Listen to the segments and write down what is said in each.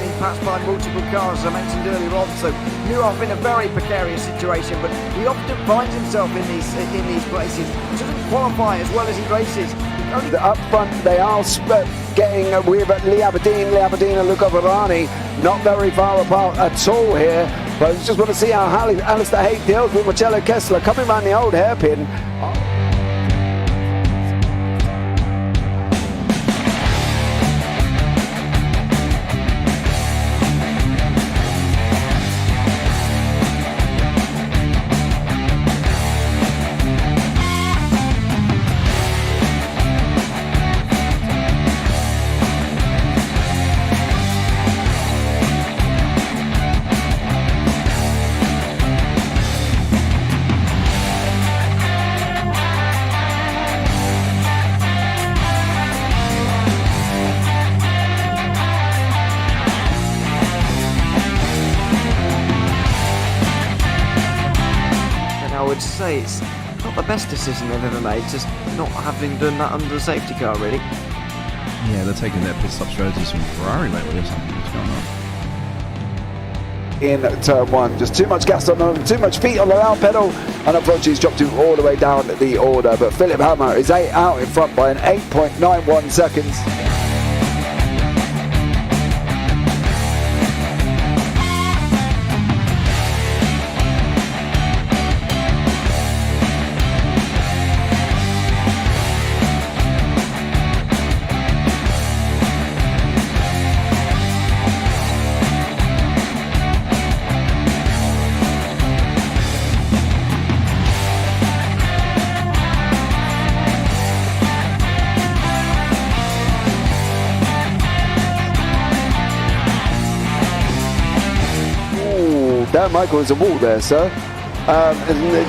getting passed by multiple cars, as I mentioned earlier on. So Newhoff in a very precarious situation, but he often finds himself in these places. He doesn't qualify as well as he races. Up front, they are getting with Lee Aberdeen and Luca Varani, not very far apart at all here. But I just want to see how Alistair Haig deals with Marcello Kessler coming around the old hairpin. I would say it's not the best decision they've ever made, just not having done that under the safety car, really. Yeah, they're taking their pit stop strategies from Ferrari lately or something. What's going on? In turn one, just too much gas on them, too much feet on the loud pedal, and unfortunately he's dropped him all the way down the order. But Philip Hammer is out in front by an 8.91 seconds. Dan Michael is a wall there, sir. And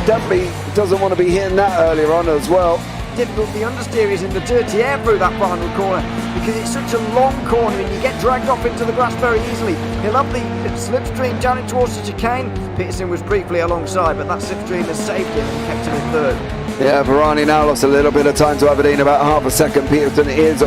definitely doesn't want to be hitting that earlier on as well. Difficult, the understeer is in the dirty air through that final corner because it's such a long corner and you get dragged off into the grass very easily. He'll have the slipstream down in towards the chicane. Peterson was briefly alongside, but that slipstream has saved him and kept him in third. Yeah, Varani now lost a little bit of time to Aberdeen, about half a second. Peterson is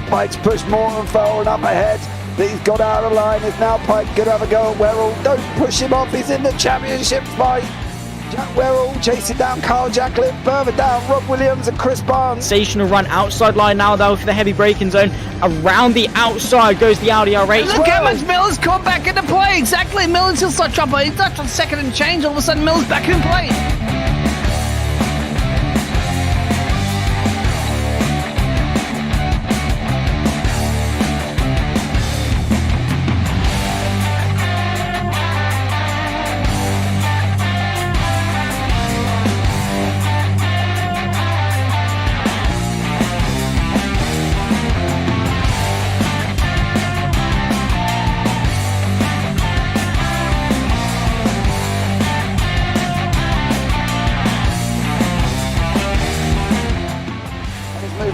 Pike's pushed Morton forward up ahead. He's got out of line. Is now Pike going to have a go at Werrell? Don't push him off. He's in the championship fight. Jack Werrell chasing down Carl Jacklin. Further down, Rob Williams and Chris Barnes. Sensational run outside line now though for the heavy braking zone. Around the outside goes the Audi R8. Look how much Miller's come back into play. Exactly. Miller's still start dropping. He's not on second and change. All of a sudden, Miller's back in play.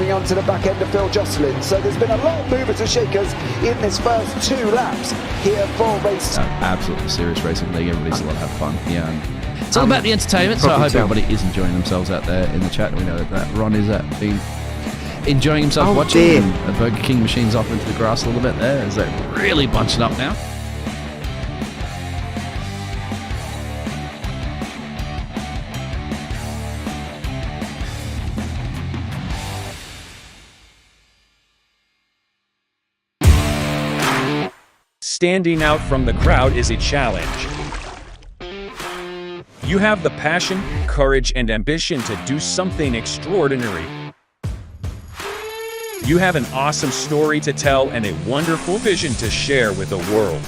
On to the back end of Phil Jocelyn. So there's been a lot of movers and shakers in this first 2 laps here for race. Absolutely serious racing league. Everybody's allowed to have fun. Yeah, and it's all about the entertainment. So I hope everybody is enjoying themselves out there in the chat. We know that Ron is been enjoying himself watching. The Burger King machine's off into the grass a little bit there as they're really bunching up now. Standing out from the crowd is a challenge. You have the passion, courage, and ambition to do something extraordinary. You have an awesome story to tell and a wonderful vision to share with the world.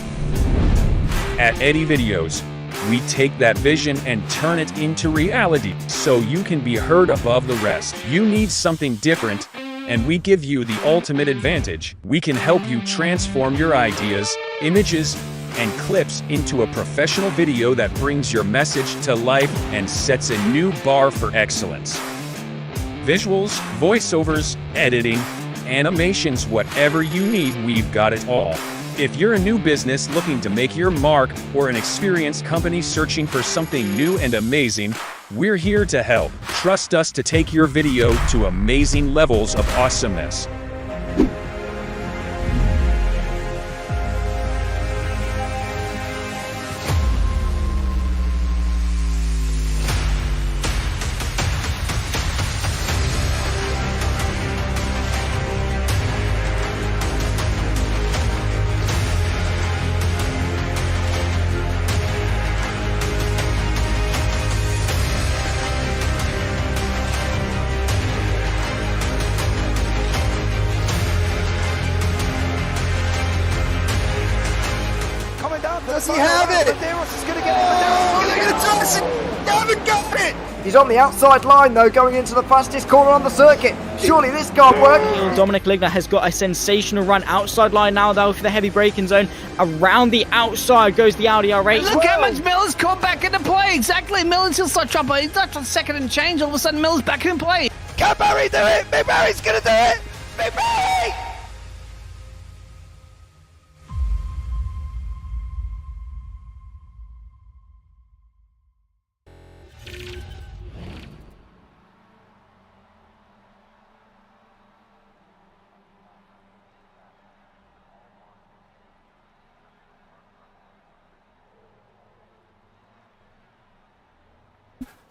At Eddie Videos, we take that vision and turn it into reality so you can be heard above the rest. You need something different, and we give you the ultimate advantage. We can help you transform your ideas, images, and clips into a professional video that brings your message to life and sets a new bar for excellence. Visuals, voiceovers, editing, animations, whatever you need, we've got it all. If you're a new business looking to make your mark or an experienced company searching for something new and amazing, we're here to help. Trust us to take your video to amazing levels of awesomeness. Does he have it? Medeiros is going to get it. Oh, they're going to toss it. They haven't got it. He's on the outside line though, going into the fastest corner on the circuit. Surely this can't work. Dominic Ligner has got a sensational run outside line now though for the heavy braking zone. Around the outside goes the Audi R8. Look how much Miller's come back into play. Exactly. Miller's still such up. He's not on second and change. All of a sudden, Miller's back in play. Can Barry do it? Big Barry's going to do it. Big Barry.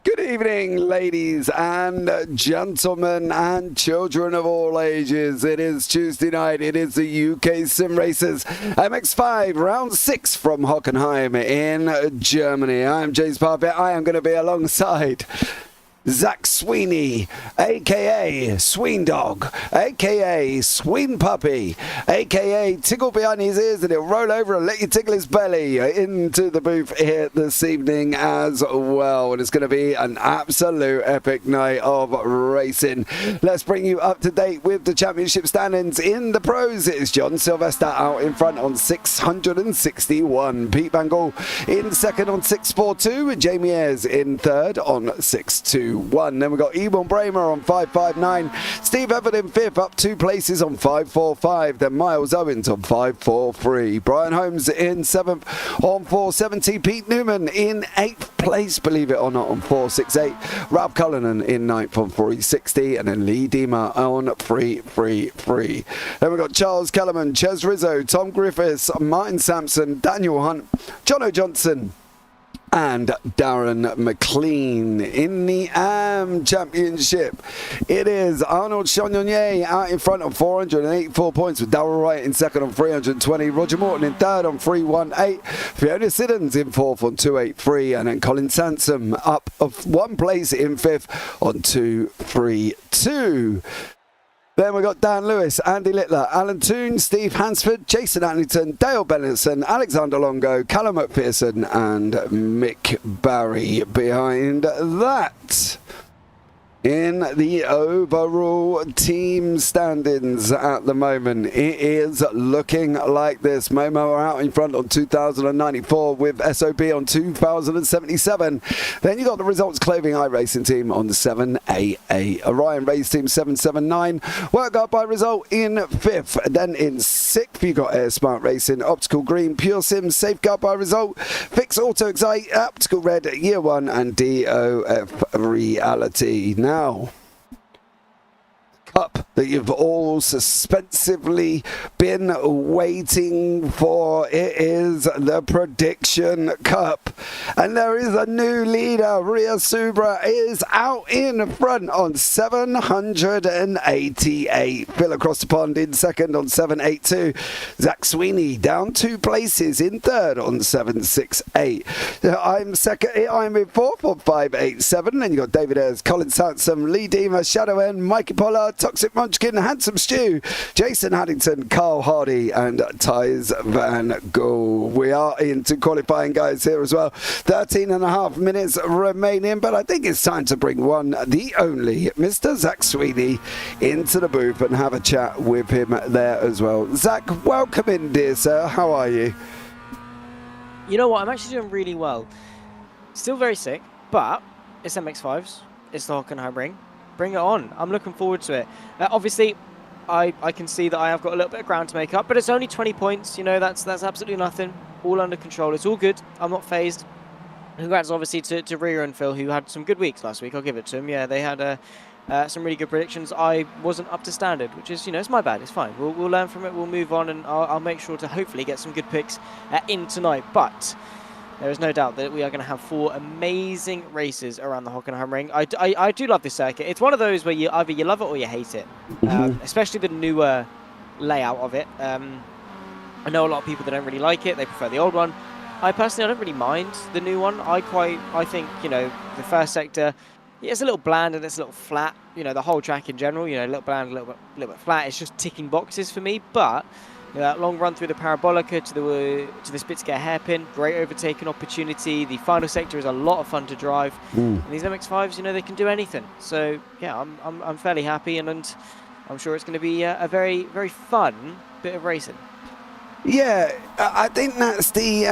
Good evening, ladies and gentlemen and children of all ages. It is Tuesday night. It is the UkSimracers MX5 round 6 from Hockenheim in Germany. I'm James Parfitt. I am going to be alongside Zach Sweeney, a.k.a. Sween Dog, a.k.a. Sween Puppy, a.k.a. Tickle behind his ears and he'll roll over and let you tickle his belly, into the booth here this evening as well. And it's going to be an absolute epic night of racing. Let's bring you up to date with the championship standings in the pros. It is John Sylvester out in front on 661. Pete Bangle in second on 642. Jamie Ayres in third on 621. Then we've got Ebon Bramer on 559. Steve Everett in fifth, up 2 places on 545. Then Miles Owens on 543. Brian Holmes in seventh on 470. Pete Newman in 8th place, believe it or not, on 468. Ralph Cullinan in 9th on 360. And then Lee Deemer on 333. Then we've got Charles Kellerman, Ches Rizzo, Tom Griffiths, Martin Sampson, Daniel Hunt, Jono Johnson, and Darren McLean in the AM Championship. It is Arnold Chagnon out in front on 484 points, with Darrell Wright in second on 320, Roger Morton in third on 318, Fiona Siddons in fourth on 283, and then Colin Sansom up of 1 place in fifth on 232. Then we've got Dan Lewis, Andy Littler, Alan Toon, Steve Hansford, Jason Attington, Dale Bennetson, Alexander Longo, Callum McPherson and Mick Barry behind that. In the overall team standings at the moment, it is looking like this. Momo are out in front on 2,094 with SOB on 2,077. Then you got the Results Clothing iRacing team on 788. Orion Race Team 779. Work Out by Result in fifth. Then in sixth, you got Air Smart Racing, Optical Green, Pure Sim, Safeguard by Result, Fix Auto Excite, Optical Red, Year One, and DOF Reality. Now, cup that you've all suspensively been waiting for. It is the Prediction Cup, and there is a new leader. Ria Subra is out in front on 788. Phil across the pond in second on 782. Zach Sweeney down 2 places in third on 768. I'm second. I'm in fourth on 587. Then you got David Ayres, Colin Sansom, Lee Deemer, Shadow N, Mikey Pollard, Tom Toxic Munchkin, Handsome Stew, Jason Haddington, Carl Hardy, and Tyes Van Gogh. We are into qualifying, guys, here as well. 13.5 minutes remaining, but I think it's time to bring one, the only, Mr. Zach Sweeney, into the booth and have a chat with him there as well. Zach, welcome in, dear sir. How are you? You know what? I'm actually doing really well. Still very sick, but it's MX5s. It's the Hockenheim ring. Bring it on. I'm looking forward to it. Obviously, I can see that I have got a little bit of ground to make up, but it's only 20 points. You know, that's absolutely nothing. All under control. It's all good. I'm not phased. Congrats, obviously, to Rhea and Phil, who had some good weeks last week. I'll give it to them. Yeah, they had some really good predictions. I wasn't up to standard, which is, you know, it's my bad. It's fine. We'll learn from it. We'll move on, and I'll make sure to hopefully get some good picks in tonight. But there is no doubt that we are going to have 4 amazing races around the Hockenheim ring. I do love this circuit. It's one of those where either you love it or you hate it, especially the newer layout of it. I know a lot of people that don't really like it. They prefer the old one. I personally don't really mind the new one. I think, you know, the first sector, yeah, it's a little bland and it's a little flat. You know, the whole track in general, you know, a little bland, a little bit flat. It's just ticking boxes for me. But you know, that long run through the Parabolica to the Spitzker hairpin, great overtaking opportunity. The final sector is a lot of fun to drive. And these MX5s, you know, they can do anything. So yeah, I'm fairly happy, and I'm sure it's going to be a very, very fun bit of racing. Yeah, I think that's the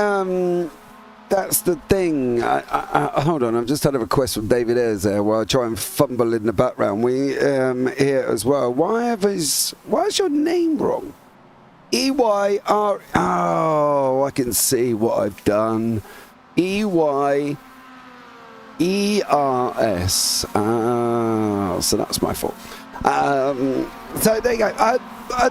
thing. Hold on, I've just had a request from David Ayres there while I try and fumble in the background. We here as well. Why is your name wrong? EYR. Oh, I can see what I've done. EYERS. So that's my fault. So there you go.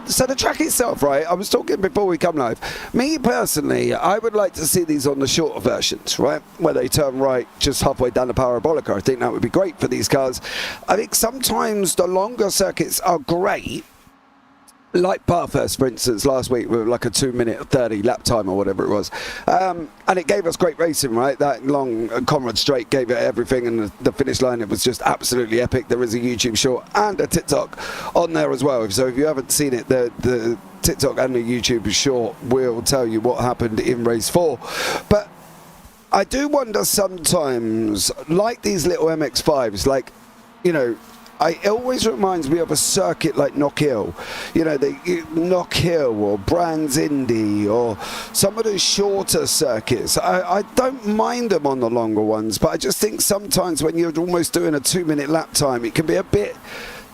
So the track itself, right, I was talking before we come live. Me personally, I would like to see these on the shorter versions, right, where they turn right just halfway down the Parabolica. I think that would be great for these cars. I think sometimes the longer circuits are great, like Parfitt, for instance, last week with like a 2-minute 30 lap time or whatever it was. And it gave us great racing, right? That long Conrad straight gave it everything, and the finish line, it was just absolutely epic. There is a YouTube short and a TikTok on there as well. So if you haven't seen it, the TikTok and the YouTube short will tell you what happened in race 4. But I do wonder sometimes, like these little MX5s, like, you know, it always reminds me of a circuit like Knock Hill, you know, Knock Hill or Brands Indy or some of those shorter circuits. I don't mind them on the longer ones, but I just think sometimes when you're almost doing a 2-minute lap time, it can be a bit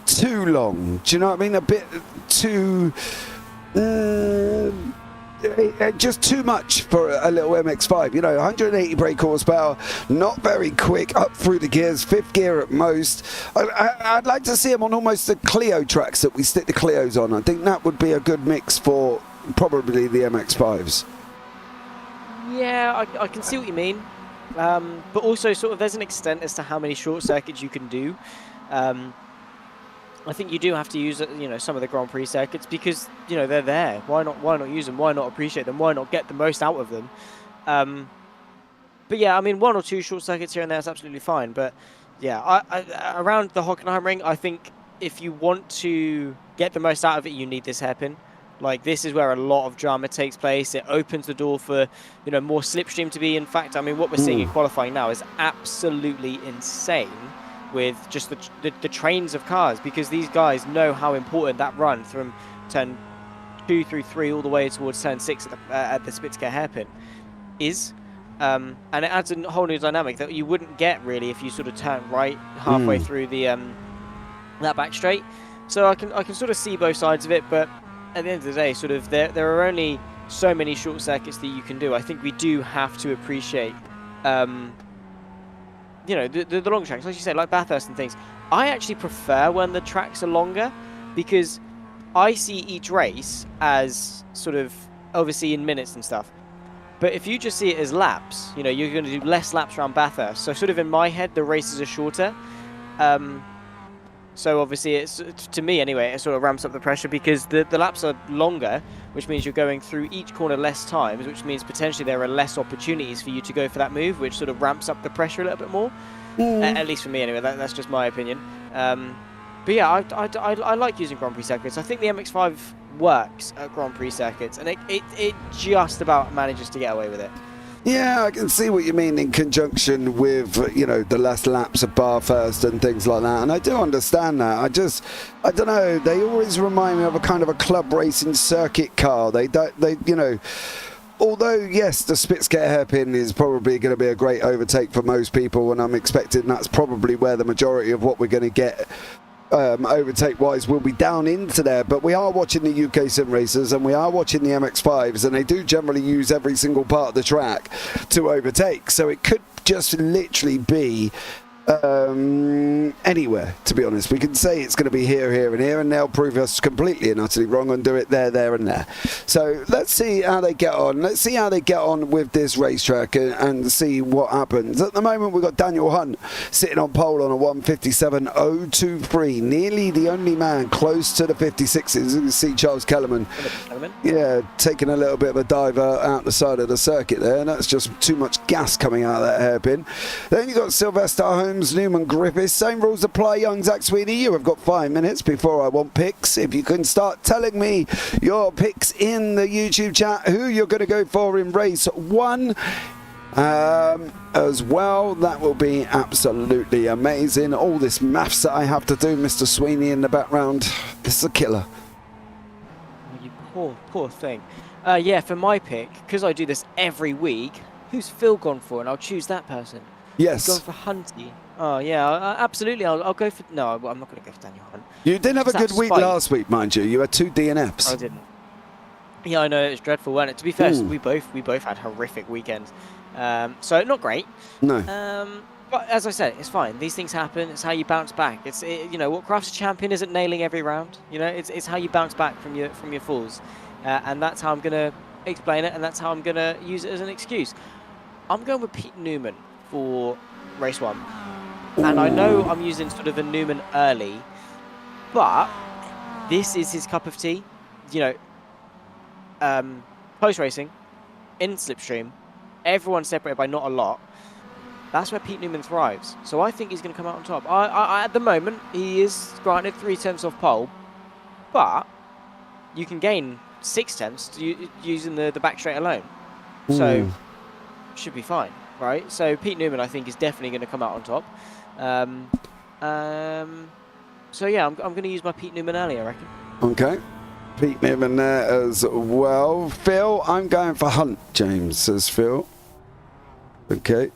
too long. Do you know what I mean? A bit too... just too much for a little MX5, you know, 180 brake horsepower, not very quick, up through the gears, 5th gear at most. I'd like to see them on almost the Clio tracks that we stick the Clios on. I think that would be a good mix for probably the MX5s. Yeah, I can see what you mean, but also sort of there's an extent as to how many short circuits you can do. I think you do have to use, you know, some of the Grand Prix circuits because, you know, they're there. Why not use them? Why not appreciate them? Why not get the most out of them? But yeah, I mean, 1 or 2 short circuits here and there is absolutely fine. But yeah, around the Hockenheim ring, I think if you want to get the most out of it, you need this hairpin. Like, this is where a lot of drama takes place. It opens the door for, you know, more slipstream to be. In fact, I mean, what we're seeing in qualifying now is absolutely insane, with just the trains of cars, because these guys know how important that run from turn 2 through 3 all the way towards turn 6 at the Spitzker hairpin is. And it adds a whole new dynamic that you wouldn't get really if you sort of turn right halfway through the that back straight. So I can sort of see both sides of it, but at the end of the day, sort of there are only so many short circuits that you can do. I think we do have to appreciate you know, the long tracks, like you said, like Bathurst and things. I actually prefer when the tracks are longer, because I see each race as sort of obviously in minutes and stuff. But if you just see it as laps, you know, you're going to do less laps around Bathurst. So sort of in my head, the races are shorter. So obviously, it's, to me anyway, it sort of ramps up the pressure because the laps are longer, which means you're going through each corner less times, which means potentially there are less opportunities for you to go for that move, which sort of ramps up the pressure a little bit more. At least for me anyway, that's just my opinion. But yeah, I like using Grand Prix circuits. I think the MX5 works at Grand Prix circuits, and it just about manages to get away with it. Yeah, I can see what you mean in conjunction with, the less laps of Parfitt and things like that. And I do understand that. I don't know, they always remind me of a kind of a club racing circuit car. Although, yes, the Spitsker hairpin is probably going to be a great overtake for most people, and I'm expecting that's probably where the majority of what we're going to get overtake wise will be down into there. But we are watching the UkSimracers and we are watching the MX5s, and they do generally use every single part of the track to overtake, so it could just literally be anywhere, to be honest. We can say it's going to be here and here, and they'll prove us completely and utterly wrong and do it there and there. So let's see how they get on. Let's see how they get on with this racetrack and see what happens. At the moment, we've got Daniel Hunt sitting on pole on a 1:57.023, nearly the only man close to the 56s. You can see Charles Kellerman, taking a little bit of a dive out the side of the circuit there, and that's just too much gas coming out of that hairpin. Then you've got Sylvester Holmes, Newman Griffiths. Same rules apply, young Zach Sweeney. You have got 5 minutes before I want picks. If you can start telling me your picks in the YouTube chat, who you're going to go for in race 1 as well, that will be absolutely amazing. All this maths that I have to do, Mr. Sweeney in the background, it's a killer. You poor thing. Yeah, for my pick, because I do this every week, who's Phil gone for? And I'll choose that person. Yes. He's gone for Hunty. Oh, yeah, absolutely. I'll go for... No, I'm not going to go for Daniel Hunt. You didn't have a good week last week, mind you. You had 2 DNFs. I didn't. Yeah, I know. It was dreadful, wasn't it? To be fair, we both had horrific weekends. So, not great. No. But as I said, it's fine. These things happen. It's how you bounce back. What crafts a champion isn't nailing every round. It's how you bounce back from your falls. And that's how I'm going to explain it, and that's how I'm going to use it as an excuse. I'm going with Pete Newman for race 1. Ooh. And I know I'm using sort of a Newman early, but this is his cup of tea. Post-racing, in slipstream, everyone's separated by not a lot. That's where Pete Newman thrives. So I think he's going to come out on top. At the moment, he is granted 3 tenths off pole, but you can gain 6 tenths using the back straight alone. Ooh. So should be fine. Right, so Pete Newman, I think, is definitely going to come out on top. So yeah, I'm going to use my Pete Newman early, I reckon. Okay, Pete Newman there as well. Phil, I'm going for Hunt. James says Phil. Okay.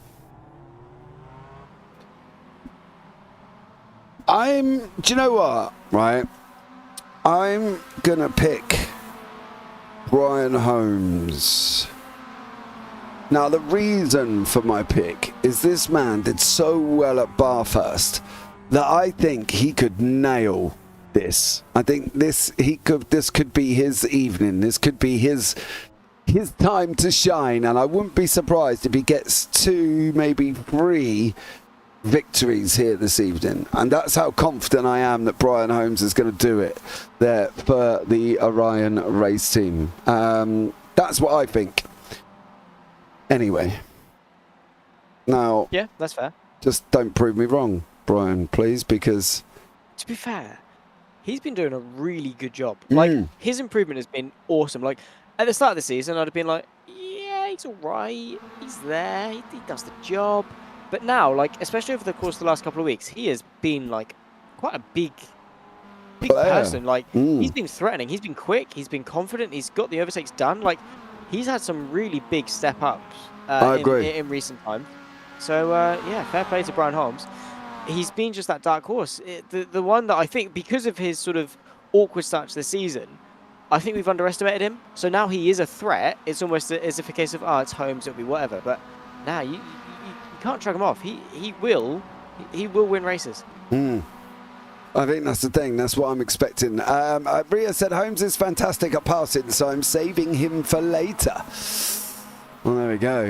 Do you know what? Right, I'm going to pick Brian Holmes. Now, the reason for my pick is this man did so well at Barfirst that I think he could nail this. I think this could be his evening. This could be his time to shine, and I wouldn't be surprised if he gets 2, maybe 3 victories here this evening. And that's how confident I am that Brian Holmes is going to do it there for the Orion race team. That's what I think. Anyway, now... Yeah, that's fair. Just don't prove me wrong, Brian, please, because... To be fair, he's been doing a really good job. Like, his improvement has been awesome. Like, at the start of the season, I'd have been like, yeah, he's all right. He's there. He does the job. But now, like, especially over the course of the last couple of weeks, he has been, like, quite a big person. Like, he's been threatening. He's been quick. He's been confident. He's got the overtakes done. Like... He's had some really big step-ups in recent time. So, yeah, fair play to Brian Holmes. He's been just that dark horse. The one that I think, because of his sort of awkward start to the season, I think we've underestimated him. So now he is a threat. It's almost as if a case of, it's Holmes, it'll be whatever. But now you can't shrug him off. He will win races. I think that's the thing. That's what I'm expecting. Ria said Holmes is fantastic at passing, so I'm saving him for later. Well, there we go.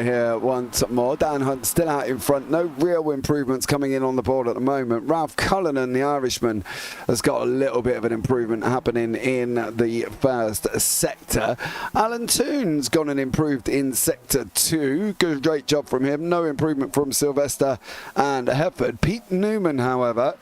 Here once more. Dan Hunt still out in front. No real improvements coming in on the board at the moment. Ralph Cullinan, the Irishman, has got a little bit of an improvement happening in the first sector. Alan Toon's gone and improved in sector 2. Great job from him. No improvement from Sylvester and Hefford. Pete Newman, however,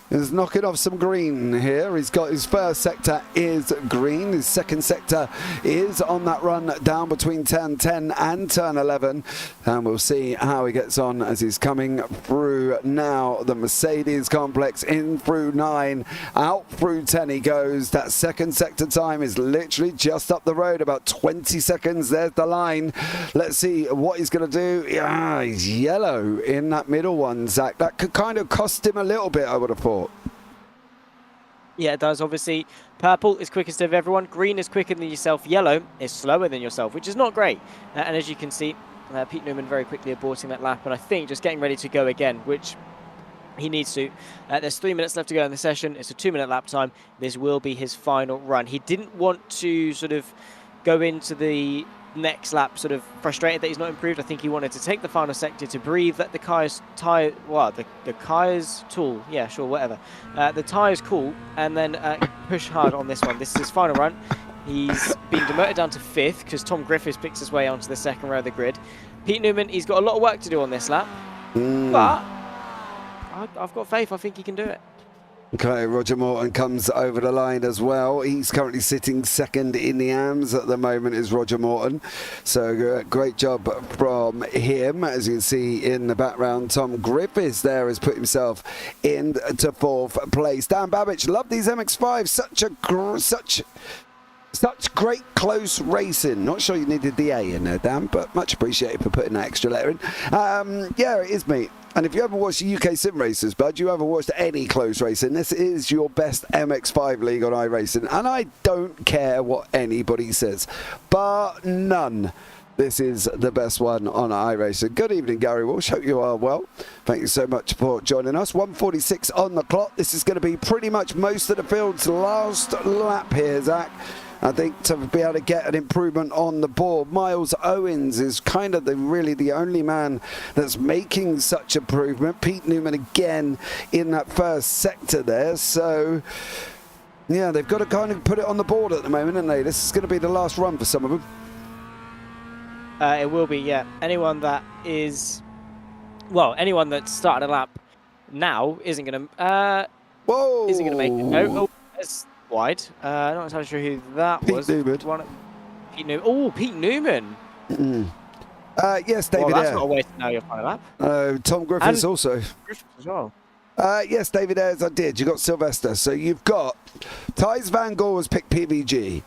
is knocking off some green here. He's got his first sector is green. His second sector is on that run down between turn 10 and turn 11. And we'll see how he gets on as he's coming through now the Mercedes complex, in through 9, out through 10 he goes. That second sector time is literally just up the road, about 20 seconds. There's the line. Let's see what he's going to do. Yeah, he's yellow in that middle one, Zach. That could kind of cost him a little bit, I would have thought. Yeah, it does. Obviously, purple is quickest of everyone. Green is quicker than yourself. Yellow is slower than yourself, which is not great. And as you can see, Pete Newman very quickly aborting that lap, and I think just getting ready to go again, which he needs to. There's 3 minutes left to go in the session. It's a 2-minute lap time. This will be his final run. He didn't want to sort of go into the next lap sort of frustrated that he's not improved. I think he wanted to take the final sector to breathe, let the tyres the tyres tool, yeah, sure, whatever. The tyres cool, and then push hard on this one. This is his final run. He's been demoted down to 5th because Tom Griffiths picks his way onto the second row of the grid. Pete Newman, he's got a lot of work to do on this lap, but I've got faith. I think he can do it. Okay, Roger Morton comes over the line as well. He's currently sitting second in the AMS at the moment, is Roger Morton. So great job from him. As you can see in the background, Tom Griffiths there has put himself into 4th place. Dan Babbage, love these MX5. Such great close racing. Not sure you needed the A in there, Dan, but much appreciated for putting that extra letter in. Yeah, it is, mate. And if you haven't watched the UkSimracers, bud, you haven't watched any close racing, this is your best MX5 league on iRacing. And I don't care what anybody says, but none. This is the best one on iRacing. Good evening, Gary Walsh. Hope you are well. Thank you so much for joining us. 1:46 on the clock. This is going to be pretty much most of the field's last lap here, Zach. I think to be able to get an improvement on the board. Miles Owens is kind of really the only man that's making such improvement. Pete Newman again in that first sector there. So, yeah, they've got to kind of put it on the board at the moment, haven't they? This is going to be the last run for some of them. It will be, yeah. Anyone that started a lap now isn't going to make it. No, that's wide. Not entirely sure who that was. Pete Newman. Oh, Pete Newman. Yes, David. Well, that's not a way to know your final lap. Tom Griffiths also. Griffiths as well. Yes, David Ayres, I did. You got Sylvester. So you've got Thijs Van Goor has picked PVG.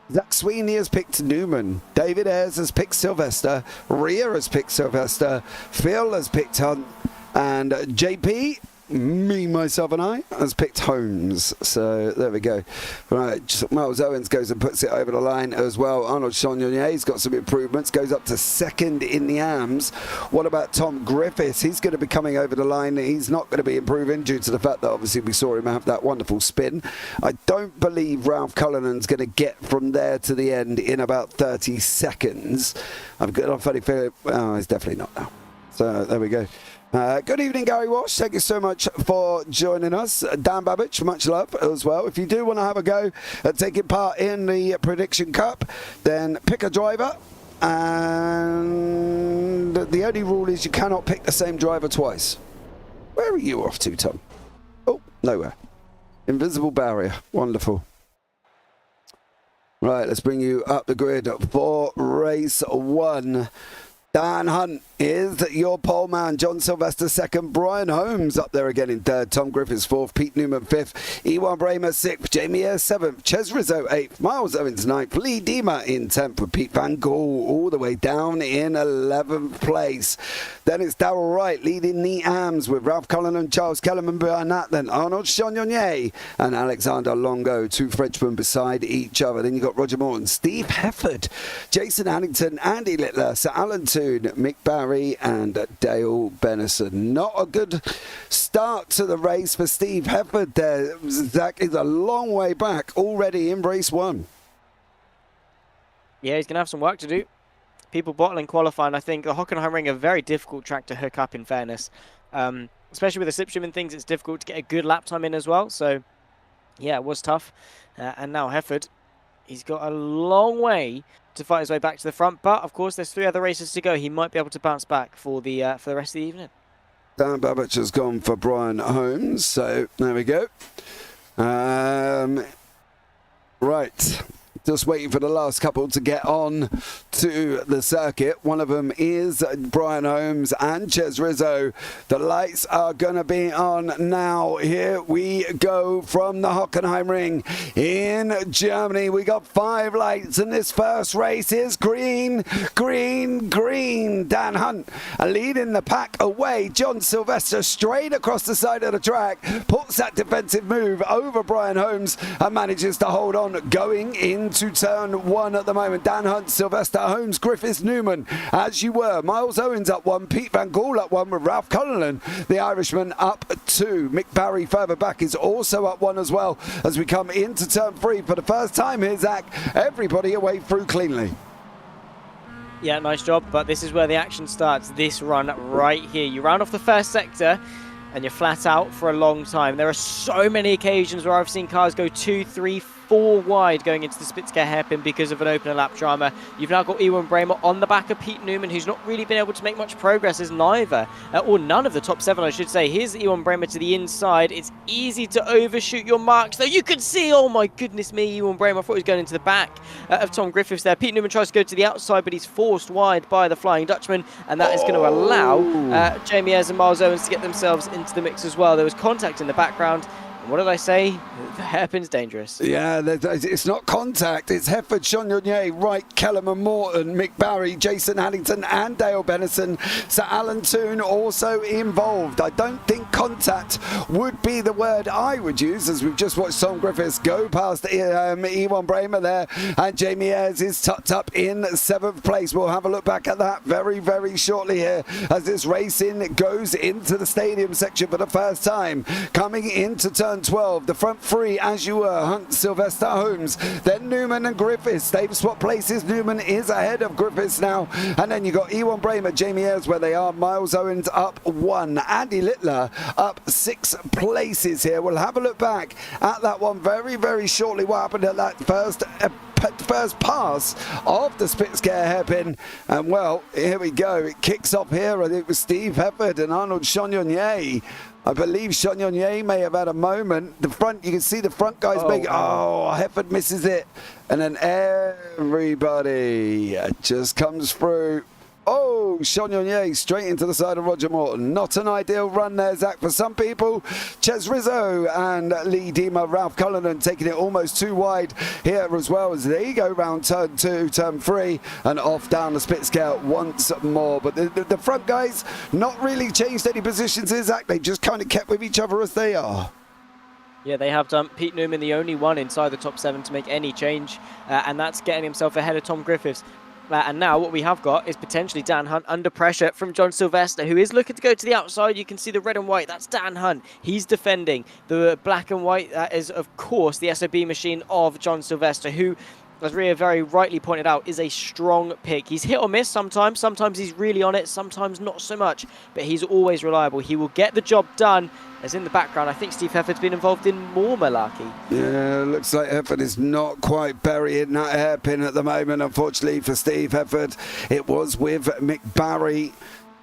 Zach Sweeney has picked Newman. David Ayres has picked Sylvester. Rhea has picked Sylvester. Phil has picked Hunt. And JP, me, myself and I, has picked Holmes. So there we go. Right, Miles Owens goes and puts it over the line as well. Arnold Chagnolet's got some improvements, goes up to second in the AMS. What about Tom Griffiths? He's going to be coming over the line. He's not going to be improving due to the fact that obviously we saw him have that wonderful spin. I don't believe Ralph Cullinan's going to get from there to the end in about 30 seconds. I've got a funny feeling, well, it's definitely not now. So there we go. Good evening, Gary Walsh. Thank you so much for joining us. Dan Babbage, much love as well. If you do want to have a go at taking part in the Prediction Cup, then pick a driver. And the only rule is you cannot pick the same driver twice. Where are you off to, Tom? Oh, nowhere. Invisible barrier. Wonderful. Right, let's bring you up the grid for race 1. Dan Hunt is your pole man. John Sylvester second. Brian Holmes up there again in third. Tom Griffiths fourth. Pete Newman fifth. Ewan Bramer sixth. Jamie Ayres seventh. Ches Rizzo eighth. Miles Owens ninth. Lee Dima in 10th with Pete Van Gool all the way down in 11th place. Then it's Darrell Wright leading the AMS with Ralph Cullen and Charles Kellerman behind that. Then Arnold Chagnolet and Alexander Longo, two Frenchmen beside each other. Then you've got Roger Morton, Steve Hefford, Jason Addington, Andy Littler, Sir Alan Toon, Mick Barry and Dale Benison. Not a good start to the race for Steve Hefford there. Zach is a long way back already in race 1. Yeah, he's going to have some work to do. People bottling qualifying. I think the Hockenheim Ring a very difficult track to hook up, in fairness. Especially with the slipstream and things, it's difficult to get a good lap time in as well. So, yeah, it was tough. And now Hefford, he's got a long way to fight his way back to the front, but of course there's 3 other races to go. He might be able to bounce back for the rest of the evening. Dan Babbage has gone for Brian Holmes, so there we go. Right. Just waiting for the last couple to get on to the circuit. One of them is Brian Holmes and Ches Rizzo. The lights are going to be on now. Here we go from the Hockenheim ring in Germany. We got 5 lights, and this first race is green, green, green. Dan Hunt leading the pack away. John Sylvester straight across the side of the track, puts that defensive move over Brian Holmes and manages to hold on going into turn 1 at the moment. Dan Hunt, Sylvester, Holmes, Griffiths, Newman, as you were. Miles Owens up 1, Pete Van Gaal up 1 with Ralph Cullinan, the Irishman, up 2. Mick Barry further back is also up 1 as well as we come into turn 3 for the first time here, Zach. Everybody away through cleanly. Yeah, nice job, but this is where the action starts. This run right here. You round off the first sector and you're flat out for a long time. There are so many occasions where I've seen cars go 2, 3, 4 wide going into the Spitzker hairpin because of an opener lap drama. You've now got Ewan Bramer on the back of Pete Newman, who's not really been able to make much progress as neither, or none of the top 7, I should say. Here's Ewan Bramer to the inside. It's easy to overshoot your marks, though. You can see, oh my goodness me, Ewan Bramer. I thought he was going into the back of Tom Griffiths there. Pete Newman tries to go to the outside, but he's forced wide by the Flying Dutchman, and that is going to allow Jamie Ayres and Miles Owens to get themselves into the mix as well. There was contact in the background. What did I say? The hairpin's dangerous. Yeah, it's not contact. It's Hefford, Sean Yonier, Wright, Kellerman, Morton, Mick Barry, Jason Haddington and Dale Bennison. Sir Alan Toon also involved. I don't think contact would be the word I would use, as we've just watched Tom Griffiths go past Ewan Bramer there, and Jamie Ayres is tucked up in 7th place. We'll have a look back at that very, very shortly here as this racing goes into the stadium section for the first time. Coming into turn 12, the front 3 as you were, Hunt, Sylvester, Holmes, then Newman and Griffiths. They've swapped places. Newman is ahead of Griffiths now, and then you got Ewan Bramer, Jamie Ayres where they are. Miles Owens up 1, Andy Littler up 6 places here. We'll have a look back at that one very, very shortly. What happened at that first pass of the Spitzker hairpin, and well, here we go. It kicks off here, and it was Steve Hefford and Arnold Chagnon. I believe Chagnon may have had a moment. The front, you can see the front guys Hefford misses it, and then everybody just comes through. Oh, Chagnon straight into the side of Roger Morton. Not an ideal run there, Zach, for some people. Ches Rizzo and Lee Dima, Ralph Cullinan taking it almost too wide here as well as they go round turn 2, turn 3, and off down the Spitzker once more. But the front guys not really changed any positions here, Zach. They just kind of kept with each other as they are. Yeah, they have done. Pete Newman, the only one inside the top 7 to make any change, and that's getting himself ahead of Tom Griffiths. And now what we have got is potentially Dan Hunt under pressure from John Sylvester, who is looking to go to the outside. You can see the red and white. That's Dan Hunt. He's defending. The black and white, that is, of course, the SOB machine of John Sylvester, who, as Ria very rightly pointed out, is a strong pick. He's hit or miss sometimes. Sometimes he's really on it. Sometimes not so much. But he's always reliable. He will get the job done. As in the background, I think Steve Hefford's been involved in more malarkey. Yeah, looks like Hefford is not quite burying that hairpin at the moment, unfortunately for Steve Hefford. It was with Mick Barry.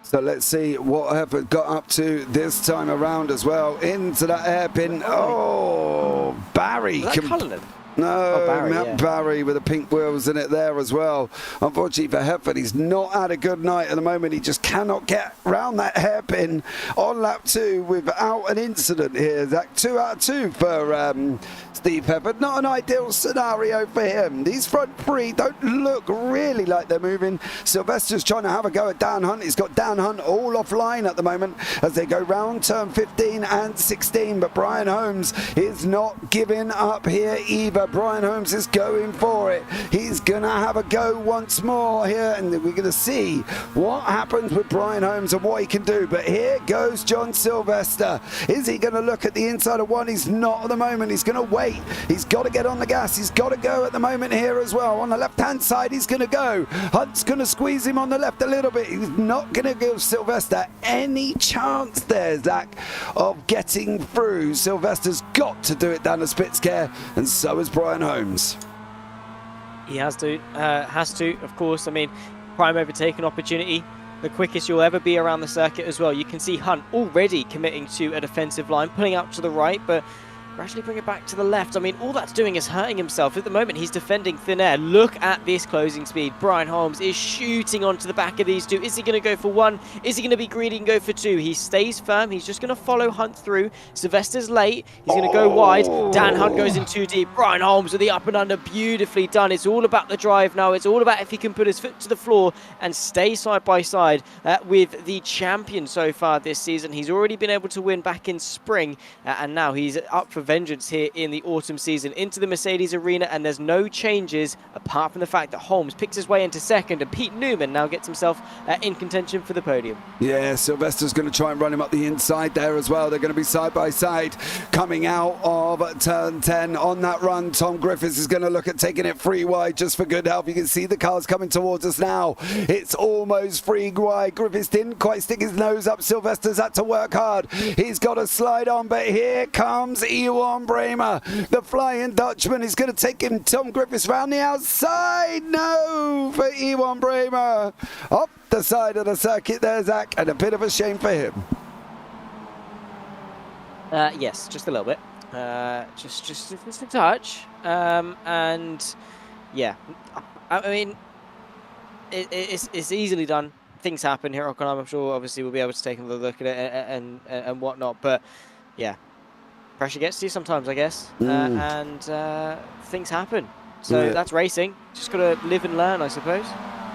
So let's see what Hefford got up to this time around as well. Into that hairpin. Oh, Barry. Was that Cullinan? No, Barry, Matt Barry with the pink wheels in it there as well. Unfortunately for Hefford, he's not had a good night at the moment. He just cannot get round that hairpin on lap 2 without an incident here. Zach, 2 out of 2 for Steve Hefford. Not an ideal scenario for him. These front 3 don't look really like they're moving. Sylvester's trying to have a go at Dan Hunt. He's got Dan Hunt all offline at the moment as they go round turn 15 and 16. But Brian Holmes is not giving up here either. Brian Holmes is going for it. He's going to have a go once more here, and we're going to see what happens with Brian Holmes and what he can do. But here goes John Sylvester. Is he going to look at the inside of 1? He's not at the moment. He's going to wait. He's got to get on the gas. He's got to go at the moment here as well. On the left-hand side, he's going to go. Hunt's going to squeeze him on the left a little bit. He's not going to give Sylvester any chance there, Zach, of getting through. Sylvester's got to do it down the Spitzker, and so is Brian Holmes. He has to, of course. I mean, prime overtaking opportunity the quickest you'll ever be around the circuit as well. You can see Hunt already committing to a defensive line, pulling out to the right, but gradually bring it back to the left. I mean, all that's doing is hurting himself. At the moment, he's defending thin air. Look at this closing speed. Brian Holmes is shooting onto the back of these two. Is he going to go for one? Is he going to be greedy and go for two? He stays firm. He's just going to follow Hunt through. Sylvester's late. He's going to go wide. Dan Hunt goes in too deep. Brian Holmes with the up and under. Beautifully done. It's all about the drive now. It's all about if he can put his foot to the floor and stay side by side with the champion so far this season. He's already been able to win back in spring, and now he's up for vengeance here in the autumn season into the Mercedes arena, and there's no changes apart from the fact that Holmes picks his way into second and Pete Newman now gets himself in contention for the podium. Yeah, Sylvester's going to try and run him up the inside there as well. They're going to be side by side coming out of turn 10 on that run. Tom Griffiths is going to look at taking it free wide just for good health. You can see the cars coming towards us now. It's almost free wide. Griffiths didn't quite stick his nose up. Sylvester's had to work hard. He's got to slide on, but here comes Ewan Bramer, the Flying Dutchman. Is going to take him, Tom Griffiths, round the outside. No, for Ewan Bramer. Up the side of the circuit there, Zach, and a bit of a shame for him. Yes, just a little bit. Just a touch. And yeah, I mean, it's easily done. Things happen here at Hockenheim. I'm sure, obviously, we'll be able to take another look at it and whatnot. But yeah, pressure gets to you sometimes, I guess, and things happen. So that's racing. Just got to live and learn, I suppose.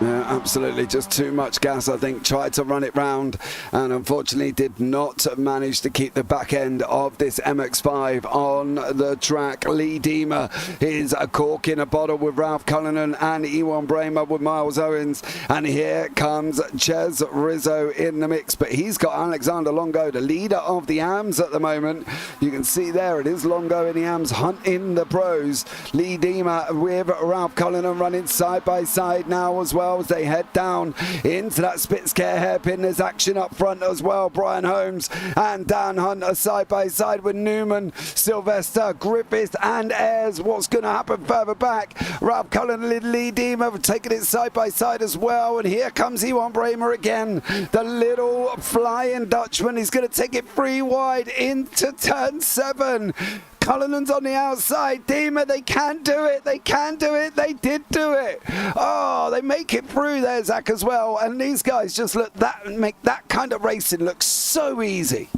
Yeah, absolutely. Just too much gas, I think. Tried to run it round and unfortunately did not manage to keep the back end of this MX5 on the track. Lee Deemer is a cork in a bottle with Ralph Cullinan and Ewan Bramer with Miles Owens. And here comes Ches Rizzo in the mix. But he's got Alexander Longo, the leader of the AMS at the moment. You can see there it is Longo in the AMS, Hunt in the pros. Lee Deemer with Ralph Cullinan running side by side now as well, as they head down into that Spitzcare hairpin. There's action up front as well. Brian Holmes and Dan Hunt are side by side with Newman, Sylvester, Griffiths and Ayres. What's going to happen further back? Ralph Cullen and Lee Deemer have taken it side by side as well, and here comes Ewan Bramer again, the little Flying Dutchman. He's going to take it free wide into turn 7. Cullinan's on the outside. Deemer, they can do it. They can do it. They did do it. Oh, they make it through there, Zach, as well. And these guys just make that kind of racing look so easy.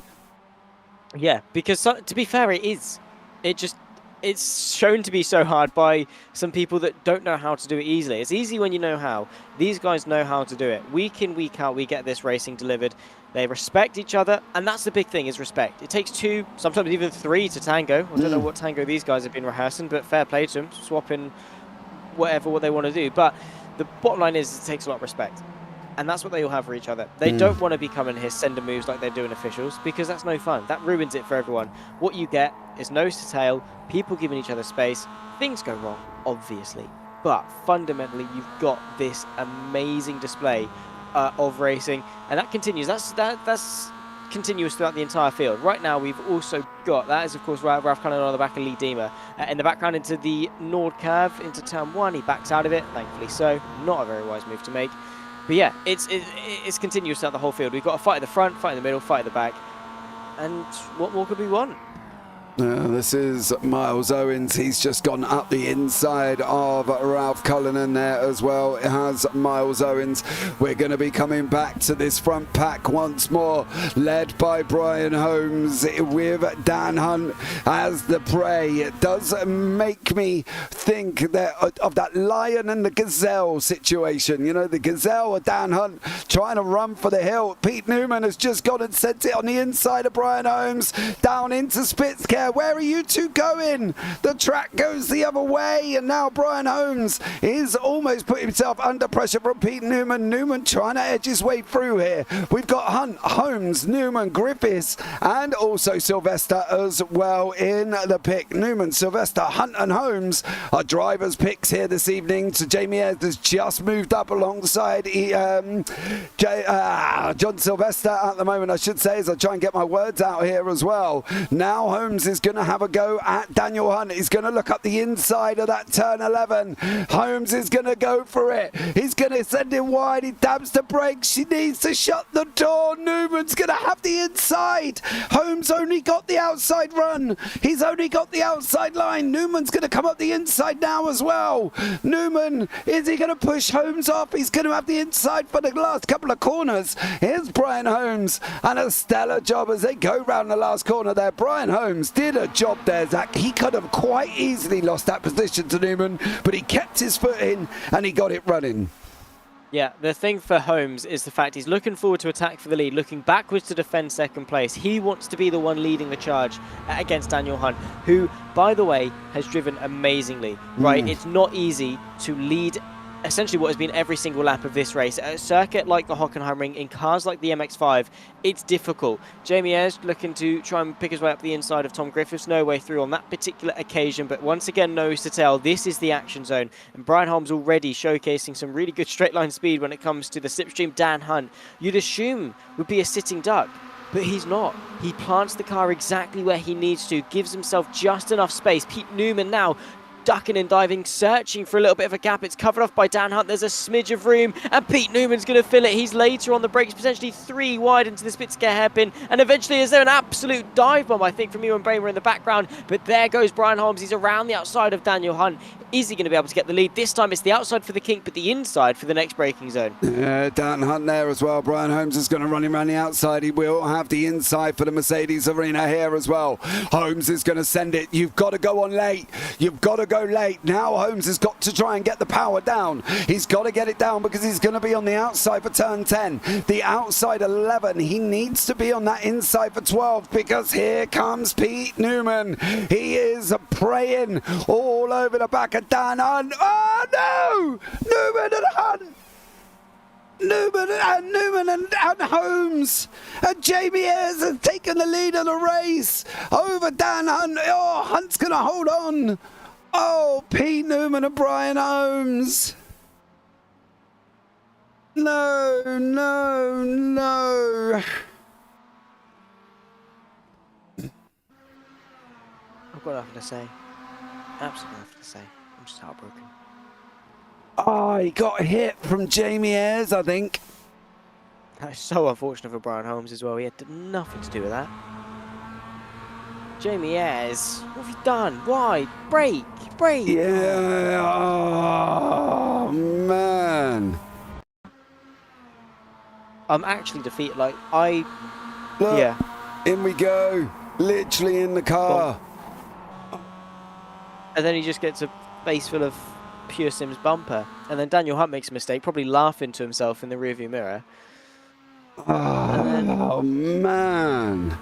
Yeah, because to be fair, it is. It's shown to be so hard by some people that don't know how to do it easily. It's easy when you know how. These guys know how to do it. Week in, week out, we get this racing delivered. They respect each other, and that's the big thing, is respect. It takes 2, sometimes even 3 to tango. I don't know what tango these guys have been rehearsing, but fair play to them, swapping what they want to do. But the bottom line is it takes a lot of respect, and that's what they all have for each other. They don't want to be coming here sending moves like they're doing officials, because that's no fun. That ruins it for everyone. What you get is nose to tail, people giving each other space. Things go wrong, obviously, but fundamentally you've got this amazing display of racing, and that continues. That's continuous throughout the entire field. Right now we've also got, that is of course Ralph Cullinan on the back of Lee Deemer. In the background into the Nord curve, into turn 1, he backs out of it, thankfully so. Not a very wise move to make. But yeah, it's continuous throughout the whole field. We've got a fight at the front, fight in the middle, fight at the back. And what more could we want? This is Miles Owens. He's just gone up the inside of Ralph Cullinan there as well. It has Miles Owens. We're going to be coming back to this front pack once more, led by Brian Holmes with Dan Hunt as the prey. It does make me think of that lion and the gazelle situation. You know, the gazelle of Dan Hunt trying to run for the hill. Pete Newman has just gone and sent it on the inside of Brian Holmes down into Spitzcare. Where are you two going? The track goes the other way, and now Brian Holmes is almost put himself under pressure from Pete Newman. Newman trying to edge his way through here. We've got Hunt, Holmes, Newman, Griffiths, and also Sylvester as well in the pick. Newman, Sylvester, Hunt and Holmes are drivers' picks here this evening. So Jamie Ayres has just moved up alongside John Sylvester at the moment, I should say, as I try and get my words out here as well. Now Holmes is going to have a go at Daniel Hunt. He's going to look up the inside of that turn 11. Holmes is going to go for it. He's going to send it wide. He dabs the brakes. She needs to shut the door. Newman's going to have the inside. Holmes only got the outside run. He's only got the outside line. Newman's going to come up the inside now as well. Newman, is he going to push Holmes off? He's going to have the inside for the last couple of corners. Here's Brian Holmes, and a stellar job as they go round the last corner there. Brian Holmes did a job there, Zach. He could have quite easily lost that position to Newman, but he kept his foot in and he got it running. Yeah, the thing for Holmes is the fact he's looking forward to attack for the lead, looking backwards to defend second place. He wants to be the one leading the charge against Daniel Hunt, who, by the way, has driven amazingly, right? It's not easy to lead essentially what has been every single lap of this race. At a circuit like the Hockenheim ring, in cars like the MX5, it's difficult. Jamie Ayres looking to try and pick his way up the inside of Tom Griffiths. No way through on that particular occasion, but once again, nose to tail, this is the action zone. And Brian Holmes already showcasing some really good straight line speed when it comes to the slipstream Dan Hunt. You'd assume would be a sitting duck, but he's not. He plants the car exactly where he needs to, gives himself just enough space. Pete Newman now ducking and diving, searching for a little bit of a gap. It's covered off by Dan Hunt. There's a smidge of room, and Pete Newman's going to fill it. He's later on the brakes, potentially 3 wide into the Spitsker hairpin, and eventually is there an absolute dive bomb, I think, from Ewan Bramer in the background, but there goes Brian Holmes. He's around the outside of Daniel Hunt. Is he going to be able to get the lead? This time it's the outside for the kink, but the inside for the next braking zone. Yeah, Dan Hunt there as well. Brian Holmes is going to run him around the outside. He will have the inside for the Mercedes Arena here as well. Holmes is going to send it. You've got to go on late. You've got to go late. Now Holmes has got to try and get the power down. He's got to get it down because he's going to be on the outside for turn 10. The outside 11. He needs to be on that inside for 12 because here comes Pete Newman. He is praying all over the back of Dan Hunt. Oh no! Newman and Hunt! Newman and Holmes. And Jamie Ayres has taken the lead of the race over Dan Hunt. Oh, Hunt's going to hold on. Oh, Pete Newman and Brian Holmes. No. I've got nothing to say. Absolutely nothing to say. I'm just heartbroken. Oh, he got hit from Jamie Ayres, I think. That's so unfortunate for Brian Holmes as well. He had nothing to do with that. Jamie Ayres, what have you done? Why? Brake! Yeah. Oh, man. I'm actually defeated. Like, Look, yeah. In we go. Literally in the car. And then he just gets a face full of pure Sims bumper. And then Daniel Hunt makes a mistake, probably laughing to himself in the rearview mirror. Oh, man.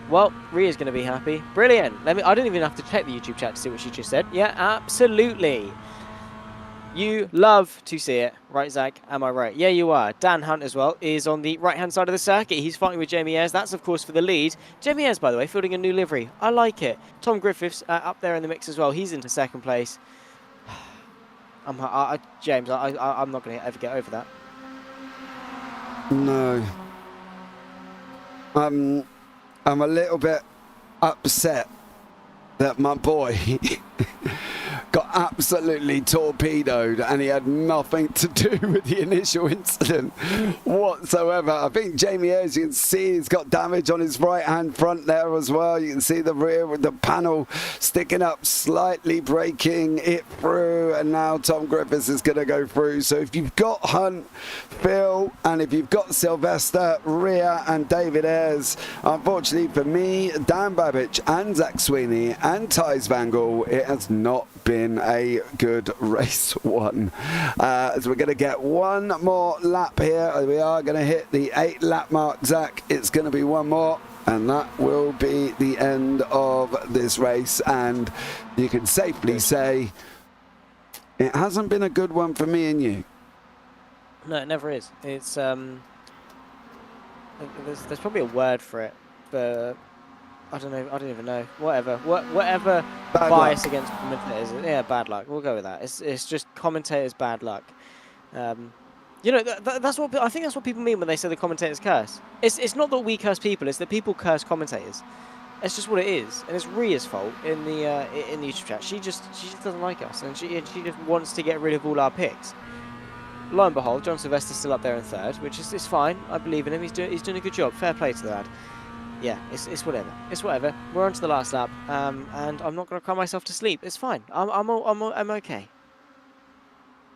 Well, Ria's going to be happy. Brilliant. I didn't even have to check the YouTube chat to see what she just said. Yeah, absolutely. You love to see it. Right, Zach? Am I right? Yeah, you are. Dan Hunt as well is on the right-hand side of the circuit. He's fighting with Jamie Ayres. That's, of course, for the lead. Jamie Ayres, by the way, fielding a new livery. I like it. Tom Griffiths up there in the mix as well. He's into second place. James, I'm not going to ever get over that. No. I'm a little bit upset that my boy got absolutely torpedoed and he had nothing to do with the initial incident whatsoever. I think Jamie Ayres, you can see he's got damage on his right hand front there as well. You can see the rear with the panel sticking up slightly, breaking it through, and now Tom Griffiths is going to go through. So if you've got Hunt, Phil, and if you've got Sylvester, Rhea and David Ayres, unfortunately for me, Dan Babbage and Zach Sweeney and Ty Spangle, it has not been a good race one. As we're going to get one more lap here. We are going to hit the 8-lap mark, Zach. It's going to be one more, and that will be the end of this race. And you can safely say it hasn't been a good one for me and you. No, it never is. It's there's probably a word for it, but I don't know. I don't even know. Whatever Bad bias luck. against commentators. Yeah, bad luck. We'll go with that. It's just commentators' bad luck. You know, that's what I think. That's what people mean when they say the commentators curse. It's not that we curse people. It's that people curse commentators. It's just what it is, and it's Ria's fault in the YouTube chat. She just doesn't like us, and she just wants to get rid of all our picks. Lo and behold, John Sylvester's still up there in third, which is fine. I believe in him. He's doing a good job. Fair play to the lad. Yeah, it's whatever. It's whatever. We're on to the last lap, and I'm not going to cry myself to sleep. It's fine. I'm okay.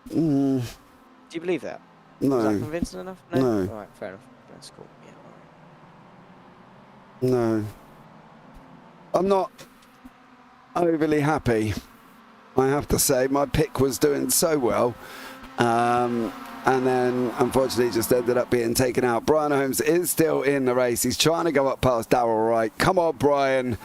Do you believe that? No. Is that convincing enough? No. All right, fair enough. That's cool. Yeah. No. I'm not overly happy, I have to say. My pick was doing so well. And then, unfortunately, just ended up being taken out. Brian Holmes is still in the race. He's trying to go up past Darrell Wright. Come on, Brian.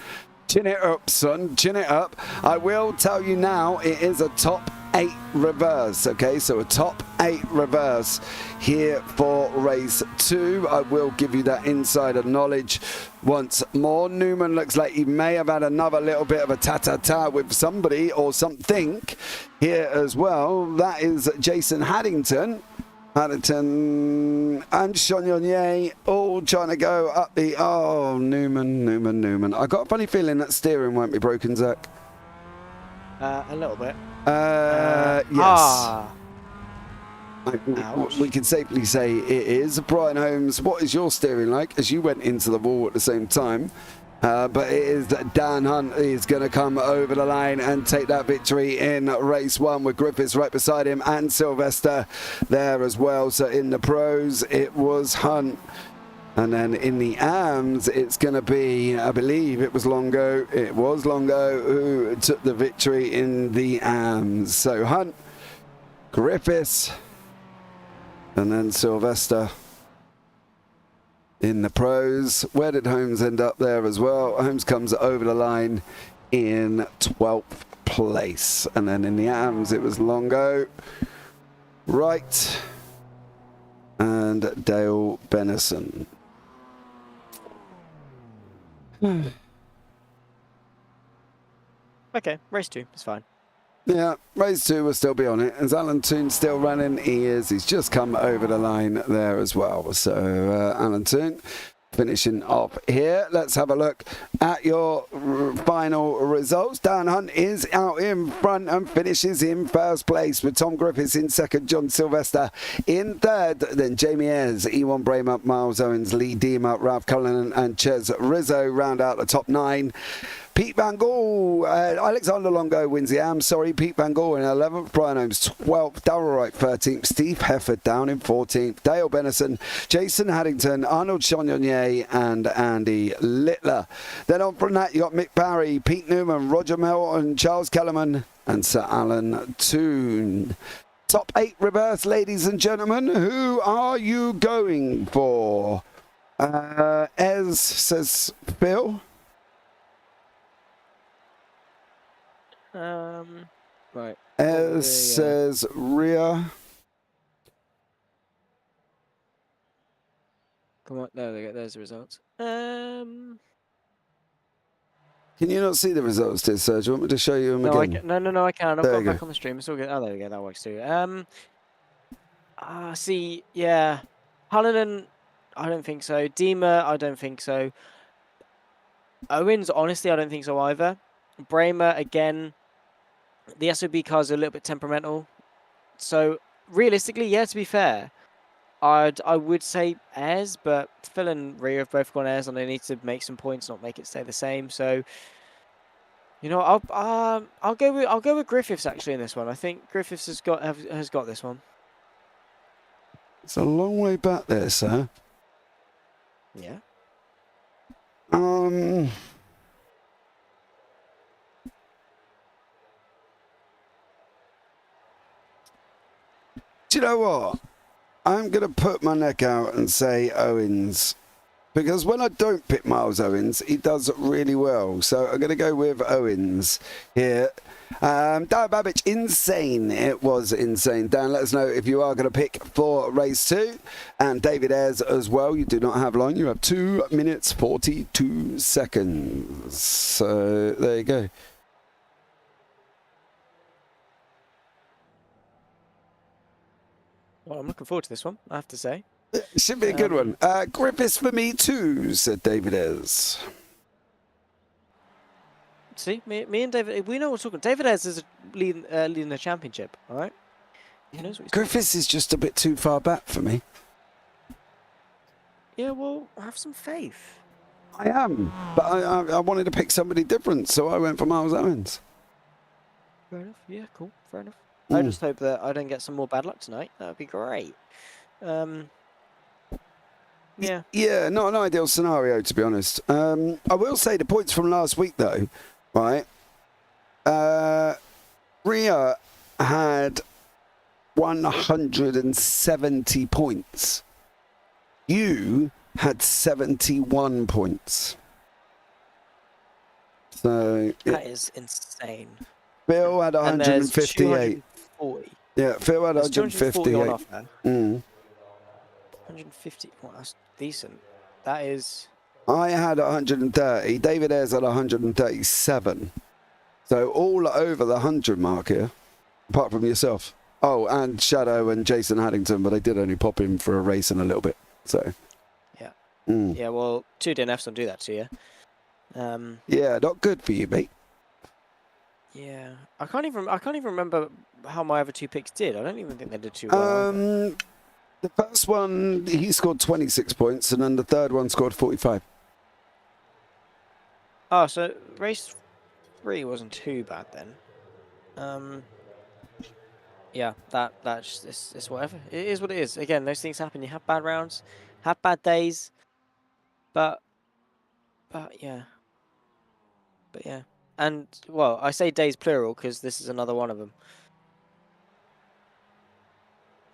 Chin it up, son. Chin it up. I will tell you now, it is a top 8 reverse. Okay, so a top 8 reverse here for race 2. I will give you that insider knowledge once more. Newman looks like he may have had another little bit of a ta-ta-ta with somebody or something here as well. That is Jason Haddington and Chagnon all trying to go up the... Oh, Newman. I got a funny feeling that steering won't be broken, Zach. A little bit. Yes. We can safely say it is. Brian Holmes, what is your steering like as you went into the wall at the same time? But it is Dan Hunt is going to come over the line and take that victory in race 1 with Griffiths right beside him and Sylvester there as well. So in the pros, it was Hunt. And then in the AMs, it's going to be, I believe it was Longo. It was Longo who took the victory in the AMs. So Hunt, Griffiths, and then Sylvester in the pros. Where did Holmes end up there as well? Holmes comes over the line in 12th place. And then in the AMs, it was Longo, Wright, and Dale Benison. Okay, race 2 is fine. Yeah, race 2 will still be on it. Is Alan Toon still running? He is. He's just come over the line there as well. So Alan Toon finishing off here. Let's have a look at your final results. Dan Hunt is out in front and finishes in first place with Tom Griffiths in second, John Sylvester in third, then Jamie Ayres, Ewan Bramer, Miles Owens, Lee Deemer, Ralph Cullinan and Ches Rizzo round out the top 9. Pete Van Gaal, Alexander Longo wins the AM. Pete Van Gaal in 11th, Brian Holmes 12th, Darrell Wright 13th, Steve Hefford down in 14th, Dale Benison, Jason Haddington, Arnold Chagnon and Andy Littler. Then on from that, you got Mick Barry, Pete Newman, Roger Melton, Charles Kellerman, and Sir Alan Toon. Top 8 reverse, ladies and gentlemen. Who are you going for? Ez says Phil. Right. Ez says Ria. Come on, there we go. There's the results. Can you not see the results, dear sir? Do you want me to show you them again? No, I can. I've There got you go. back on the stream. It's all good. Oh, there we go. That works too. See, yeah. Cullinan, I don't think so. Deemer, I don't think so. Owens, honestly, I don't think so either. Bramer, again. The SOB cars are a little bit temperamental. So, realistically, yeah, to be fair, I would say Ayres, but Phil and Rhea have both gone Ayres and they need to make some points, not make it stay the same. So, you know, I'll go with Griffiths actually in this one. I think Griffiths has got this one. It's a long way back there, sir. Yeah. Do you know what? I'm going to put my neck out and say Owens. Because when I don't pick Miles Owens, he does really well. So I'm going to go with Owens here. Dan Babbage, insane. It was insane. Dan, let us know if you are going to pick for race 2. And David Ayres as well. You do not have long. You have 2 minutes 42 seconds. So there you go. Well, I'm looking forward to this one, I have to say. It should be a good one. Griffiths for me too, said David Ayres. See, me and David, we know what we're talking. David Ayres is leading the championship, all right? He knows what he's doing. Griffiths is just a bit too far back for me. Yeah, well, have some faith. I am, but I wanted to pick somebody different, so I went for Miles Owens. Fair enough. Yeah, cool. Fair enough. I just hope that I don't get some more bad luck tonight. That would be great. Yeah. Yeah, not an ideal scenario, to be honest. I will say the points from last week, though, right? Ria had 170 points. You had 71 points. So that is insane. Phil had 158. Yeah, Phil had 158. 150. Well, that's decent. That is. I had 130. David Ayres had 137. So all over the 100 mark here, apart from yourself. Oh, and Shadow and Jason Haddington, but they did only pop in for a race and a little bit. So. Yeah. Yeah. Well, 2 DNFs don't do that to you. Yeah, not good for you, mate. Yeah, I can't even remember how my other 2 picks did. I don't even think they did too well. The first one, he scored 26 points, and then the third one scored 45. Oh, so race 3 wasn't too bad then. Yeah, that's it's whatever. It is what it is. Again, those things happen. You have bad rounds, have bad days, but yeah. And, well, I say days plural because this is another one of them.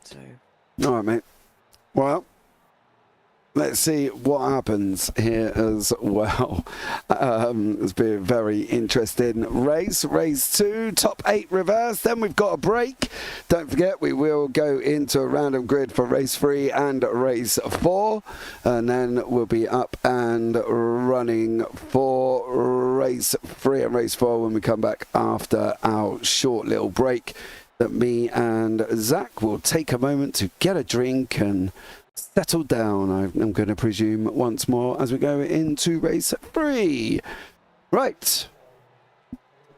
So. All right, mate. Well, let's see what happens here as well. It's been a very interesting race. Race 2, top 8 reverse. Then we've got a break. Don't forget, we will go into a random grid for race 3 and race 4. And then we'll be up and running for race 3 and race 4 when we come back after our short little break. That me and Zach will take a moment to get a drink and settle down, I'm going to presume, once more as we go into race 3. Right.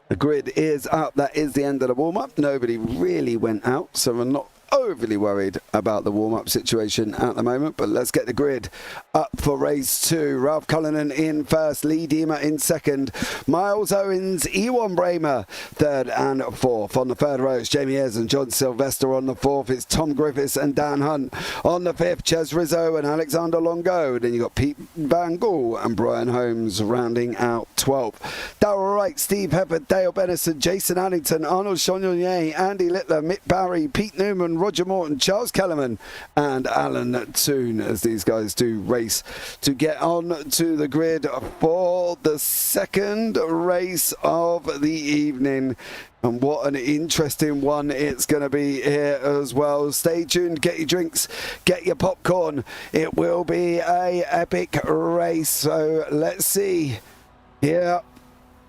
The grid is up. That is the end of the warm-up. Nobody really went out, so we're not overly worried about the warm-up situation at the moment, but let's get the grid up for race 2. Ralph Cullinan in first, Lee Diemer in second, Miles Owens, Ewan Bramer third and fourth. On the third row, it's Jamie Ayres and John Sylvester. On the fourth, it's Tom Griffiths and Dan Hunt. On the fifth, Ches Rizzo and Alexander Longo. Then you've got Pete Van Gaal and Brian Holmes rounding out 12th. Darrell Wright, Steve Heppard, Dale Bennison, Jason Addington, Arnold Chagnon, Andy Littler, Mick Barry, Pete Newman, Roger Morton, Charles Kellerman and Alan Toon, as these guys do race to get on to the grid for the second race of the evening. And what an interesting one it's going to be here as well. Stay tuned, get your drinks, get your popcorn. It will be a epic race. So let's see. Here,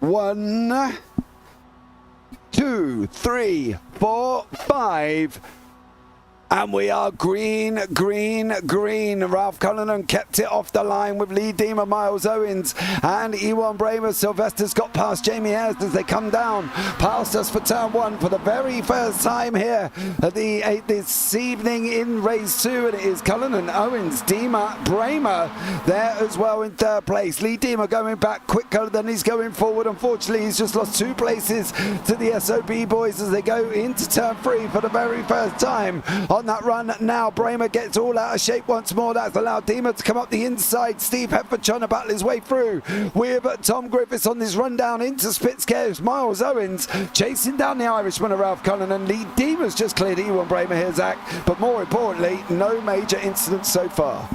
1, 2, 3, 4, 5. And we are green, green, green. Ralph Cullinan kept it off the line with Lee Diemer, Miles Owens, and Ewan Bramer. Sylvester's got past Jamie Ayres as they come down past us for turn 1 for the very first time here at this evening in race 2. And it is Cullinan, Owens, Diemer, Bramer there as well in third place. Lee Diemer going back quicker than he's going forward. Unfortunately, he's just lost 2 places to the SOB boys as they go into turn 3 for the very first time. On that run now, Bramer gets all out of shape once more. That's allowed Diemer to come up the inside. Steve Hepford trying to battle his way through with Tom Griffiths on this run down into Spitzkes. Miles Owens chasing down the Irishman of Ralph Cullinan. Lee Diemer's just cleared Ewan Bramer here, Zach. But more importantly, no major incidents so far.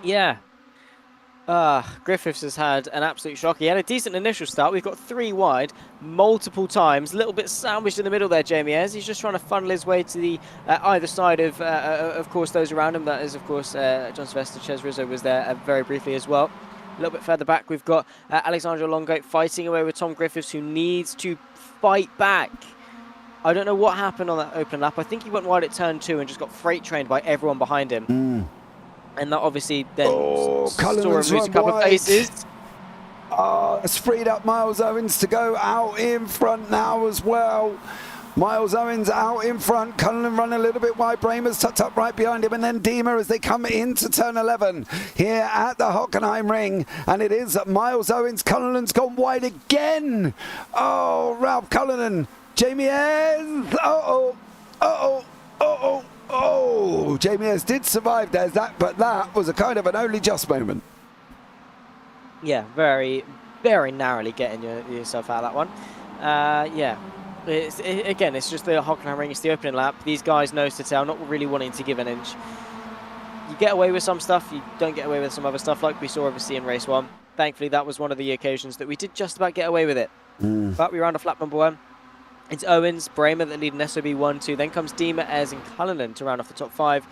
Yeah. Griffiths has had an absolute shock. He had a decent initial start. We've got 3 wide multiple times. A little bit sandwiched in the middle there, Jamie Ayres. He's just trying to funnel his way to the either side of course, those around him. That is, of course, John Sylvester. Ches Rizzo was there very briefly as well. A little bit further back, we've got Alexander Longo fighting away with Tom Griffiths, who needs to fight back. I don't know what happened on that open lap. I think he went wide at turn 2 and just got freight trained by everyone behind him. And that obviously then saw him lose a couple of places. Oh, it's freed up Miles Owens to go out in front now as well. Miles Owens out in front. Cullinan run a little bit wide. Bramer's tucked up right behind him. And then Diemer as they come into turn 11 here at the Hockenheim ring. And it is Miles Owens. Cullinan's gone wide again. Oh, Ralph Cullinan. Jamie Ayres. Uh-oh. Uh-oh. Uh-oh. Oh, Jamie Ayres did survive. There's that. But that was a kind of an only just moment. Yeah, very, very narrowly getting yourself out of that one. Yeah. Again, it's just the Hockenheim ring. It's the opening lap. These guys nose to tail, not really wanting to give an inch. You get away with some stuff. You don't get away with some other stuff, like we saw obviously in race 1. Thankfully, that was one of the occasions that we did just about get away with it. But we round off lap number 1. It's Owens, Bramer that lead in SOB 1-2. Then comes Diemer, Ayres, and Cullinan to round off the top 5.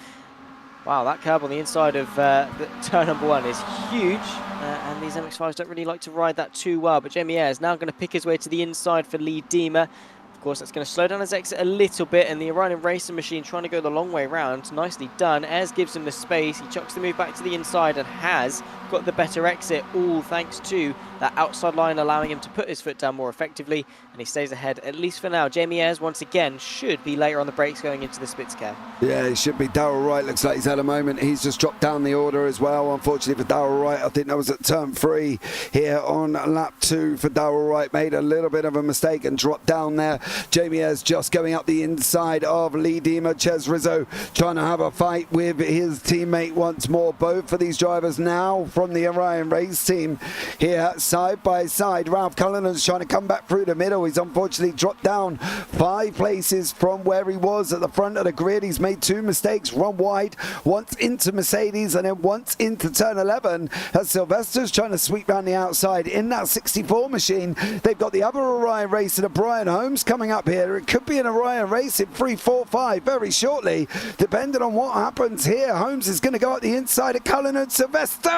Wow, that curb on the inside of the turn number 1 is huge. And these MX5s don't really like to ride that too well. But Jamie Ayres now going to pick his way to the inside for Lee Diemer. Of course, that's going to slow down his exit a little bit, and the Orion Racing Machine trying to go the long way round. Nicely done. Ayres gives him the space. He chucks the move back to the inside and has got the better exit, all thanks to that outside line allowing him to put his foot down more effectively, and he stays ahead, at least for now. Jamie Ayres, once again, should be later on the brakes going into the Spitzker. Yeah, he should be. Darrell Wright looks like he's had a moment. He's just dropped down the order as well. Unfortunately for Darrell Wright, I think that was at turn 3 here on lap 2 for Darrell Wright. Made a little bit of a mistake and dropped down there. Jamie Ayres just going up the inside of Lee Diemer. Ches Rizzo trying to have a fight with his teammate once more. Both of these drivers now from the Orion Race team here side by side. Ralph Cullinan's trying to come back through the middle. He's unfortunately dropped down 5 places from where he was at the front of the grid. He's made 2 mistakes, run wide, once into Mercedes and then once into turn 11 as Sylvester's trying to sweep round the outside in that 64 machine. They've got the other Orion Racer, Brian Holmes, coming up here. It could be an Orion Race in 3, 4, 5 very shortly, depending on what happens here. Holmes is going to go at the inside of Cullinan. Sylvester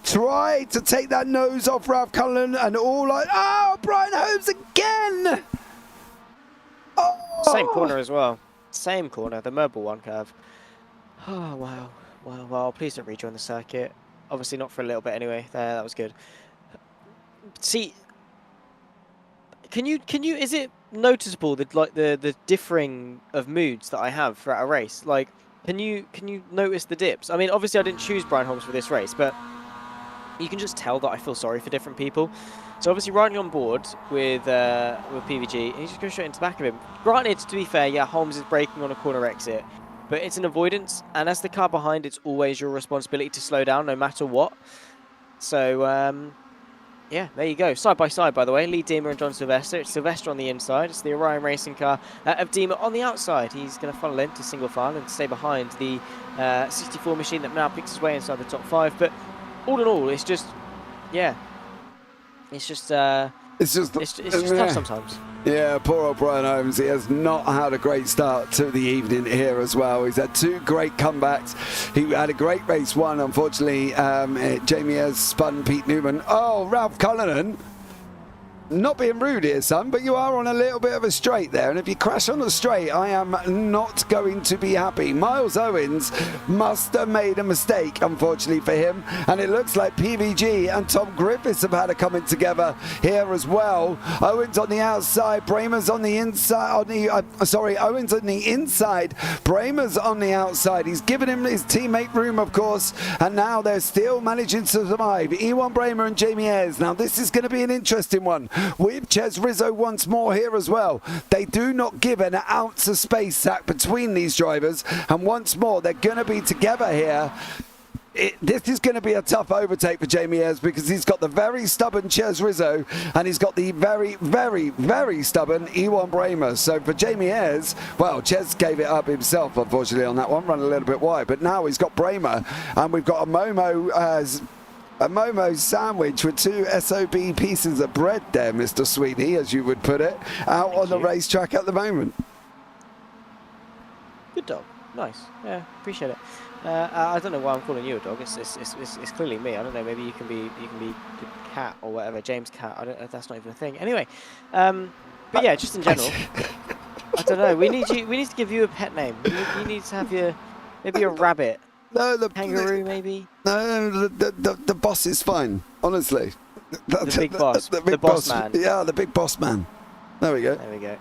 try to take that nose off Ralph Cullinan and all like, oh, Brian Holmes again. Oh. Same corner as well. Same corner, the Merble one curve. Oh, wow. Well, please don't rejoin the circuit. Obviously not for a little bit anyway. There, that was good. See, can you, is it noticeable that like the differing of moods that I have throughout a race? Like, can you notice the dips? I mean, obviously I didn't choose Brian Holmes for this race, but you can just tell that I feel sorry for different people. So obviously riding on board with PVG, and he just goes straight into the back of him. Granted, to be fair, yeah, Holmes is braking on a corner exit, but it's an avoidance, and as the car behind, it's always your responsibility to slow down no matter what. So, yeah, there you go. Side by side, by the way, Lee Diemer and John Sylvester. It's Sylvester on the inside. It's the Orion Racing car of Diemer on the outside. He's going to funnel into single file and stay behind the 64 machine that now picks his way inside the top 5. But all in all, it's just, yeah, it's just tough sometimes. Yeah, poor old Brian Holmes. He has not had a great start to the evening here as well. He's had 2 great comebacks. He had a great race 1. Unfortunately, Jamie Ayres spun Pete Newman. Oh, Ralph Cullinan. Not being rude here, son, but you are on a little bit of a straight there, and if you crash on the straight, I am not going to be happy. Miles Owens must have made a mistake, unfortunately for him, and it looks like PVG and Tom Griffiths have had a coming together here as well. Owens on the outside, Bramer's on the inside. Owens on the inside, Bramer's on the outside. He's given him his teammate room, of course, and now they're still managing to survive. Ewan Bramer and Jamie Ayres. Now this is going to be an interesting one, with Ches Rizzo once more here as well. They do not give an ounce of space, Zach, between these drivers, and once more they're going to be together here. This is going to be a tough overtake for Jamie Ayres because he's got the very stubborn Ches Rizzo and he's got the very, very, very stubborn Ewan Bramer. So for Jamie Ayres, well, Ches gave it up himself, unfortunately, on that one, run a little bit wide. But now he's got Bramer, and we've got a Momo sandwich with 2 SOB pieces of bread there, Mr. Sweeney, as you would put it, out on the racetrack at the moment. Good dog. Nice. Yeah, appreciate it. I don't know why I'm calling you a dog. It's clearly me. I don't know. Maybe you can be the cat or whatever. James Cat. I don't. That's not even a thing. Anyway, but yeah, just in general, I don't know. We need to give you a pet name. You need to have maybe a rabbit. No, kangaroo maybe. No, the boss is fine. Honestly, The big boss. the big the boss man. Yeah, the big boss man. There we go. There we go.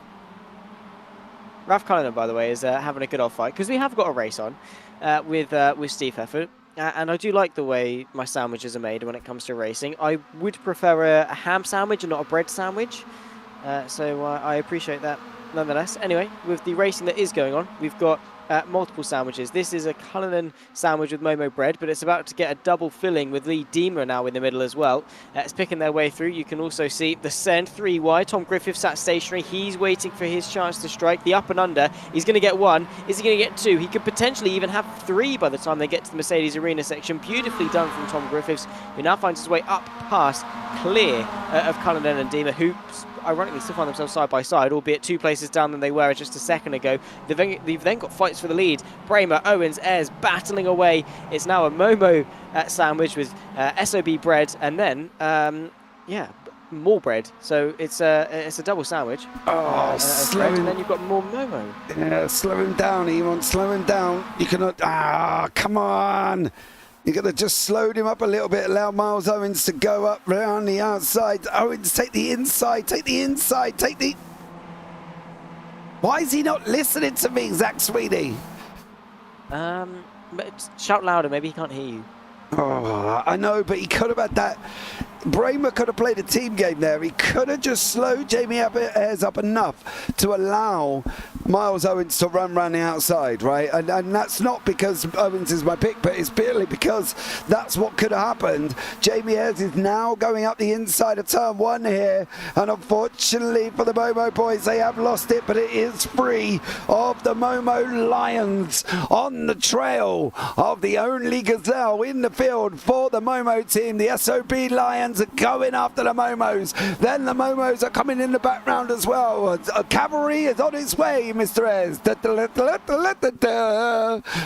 Ralph Cullinan, by the way, is having a good old fight because we have got a race on with Steve Hefford. And I do like the way my sandwiches are made when it comes to racing. I would prefer a ham sandwich and not a bread sandwich. So I appreciate that nonetheless. Anyway, with the racing that is going on, we've got multiple sandwiches. This is a Cullinan sandwich with Momo bread, but it's about to get a double filling with Lee Deemer now in the middle as well. It's picking their way through. You can also see the send 3 wide. Tom Griffith sat stationary. He's waiting for his chance to strike. The up and under. He's going to get 1. Is he going to get 2? He could potentially even have 3 by the time they get to the Mercedes Arena section. Beautifully done from Tom Griffiths, who now finds his way up past clear of Cullinan and Deemer, who ironically still find themselves side by side, albeit 2 places down than they were just a second ago. They've then got fights for the lead. Bramer, Owens, Ayres battling away. It's now a Momo sandwich with SOB bread, and then more bread. So it's a double sandwich. Oh, slow him. And then you've got more Momo. Yeah, slow him down, Ewan. Slow him down. You cannot. Come on. You got to just slow him up a little bit. Allow Miles Owens to go up around the outside. Owens, take the inside. Take the inside. Take the. Why is he not listening to me, Zach Sweeney? Shout louder. Maybe he can't hear you. Oh, I know, but he could have had that. Bramer could have played a team game there. He could have just slowed Jamie Ayres up enough to allow Miles Owens to run around the outside, right? And that's not because Owens is my pick, but it's purely because that's what could have happened. Jamie Ayres is now going up the inside of turn 1 here, and unfortunately for the Momo boys, they have lost it, but it is free of the Momo Lions on the trail of the only gazelle in the field for the Momo team. The SOB Lions are going after the Momos. Then the Momos are coming in the background as well. Cavalry is on its way, Mr. Ayres.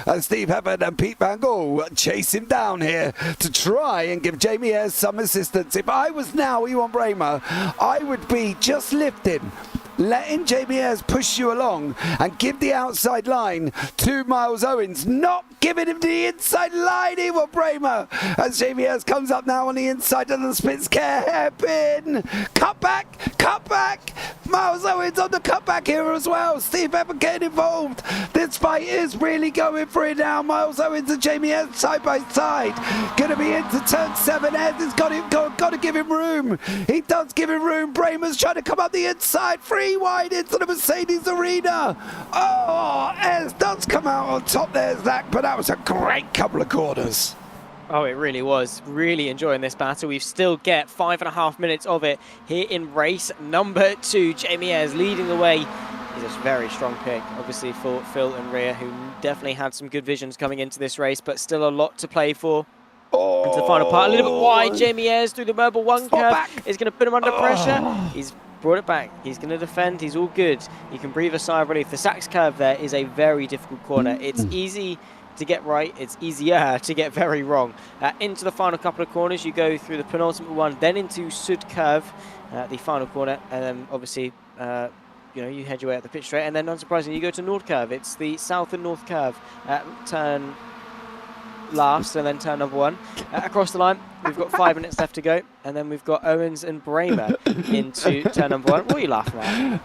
And Steve Hefford and Pete Van Gogh chase him down here to try and give Jamie Ayres some assistance. If I was now Ewan Bramer, I would be just lifting, letting Jamie Ayres push you along and give the outside line to Miles Owens, not giving him the inside line, Ewan Bramer, as Jamie Ayres comes up now on the inside of the Spitzcare hairpin. Cut back, Miles Owens on the cutback here as well. Steve Hefford getting involved. This fight is really going for it now. Miles Owens and Jamie Ayres side by side. Gonna be into turn 7. Ayres has got to give him room. He does give him room. Bramer's trying to come up the inside. 3 wide into the Mercedes Arena. Oh, Ayres does come out on top there, Zach, but that was a great couple of corners. Oh, it really was. Really enjoying this battle. We've still get 5.5 minutes of it here in race number 2. Jamie Ayres leading the way. He's a very strong pick, obviously, for Phil and Rhea, who definitely had some good visions coming into this race, but still a lot to play for. Into the final part. A little bit wide. Jamie Ayres through the Mobile 1 curve is going to put him under pressure. He's brought it back. He's going to defend. He's all good. You can breathe a sigh of relief. The Sachs curve there is a very difficult corner. It's easy to get right, it's easier to get very wrong. Into the final couple of corners, you go through the penultimate one, then into Sud curve, the final corner, and then obviously you head your way up the pitch straight, and then unsurprisingly you go to Nord curve. It's the south and north curve, turn last and then turn number 1. Across the line, we've got 5 minutes left to go, and then we've got Owens and Bramer into turn number 1. What are you laughing at?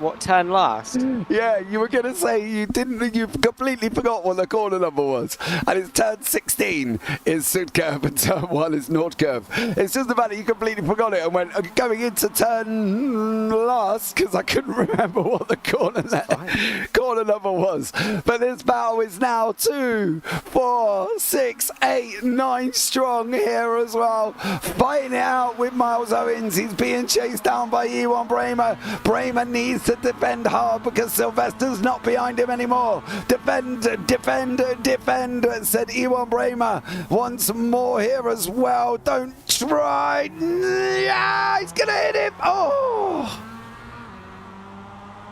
What, turn last? Yeah, you were going to say you completely forgot what the corner number was. And it's turn 16 is Sud curve and turn 1 is Nord curve. It's just the fact that you completely forgot it and went going into turn last because I couldn't remember what the corner number was. But this battle is now 2, 4, 6, 8, 9 strong here as well. Fighting it out with Miles Owens. He's being chased down by Ewan Bramer. Bramer needs to defend hard because Sylvester's not behind him anymore. Defend, said Ewan Bramer. Once more here as well. Don't try. Yeah, he's going to hit him. Oh!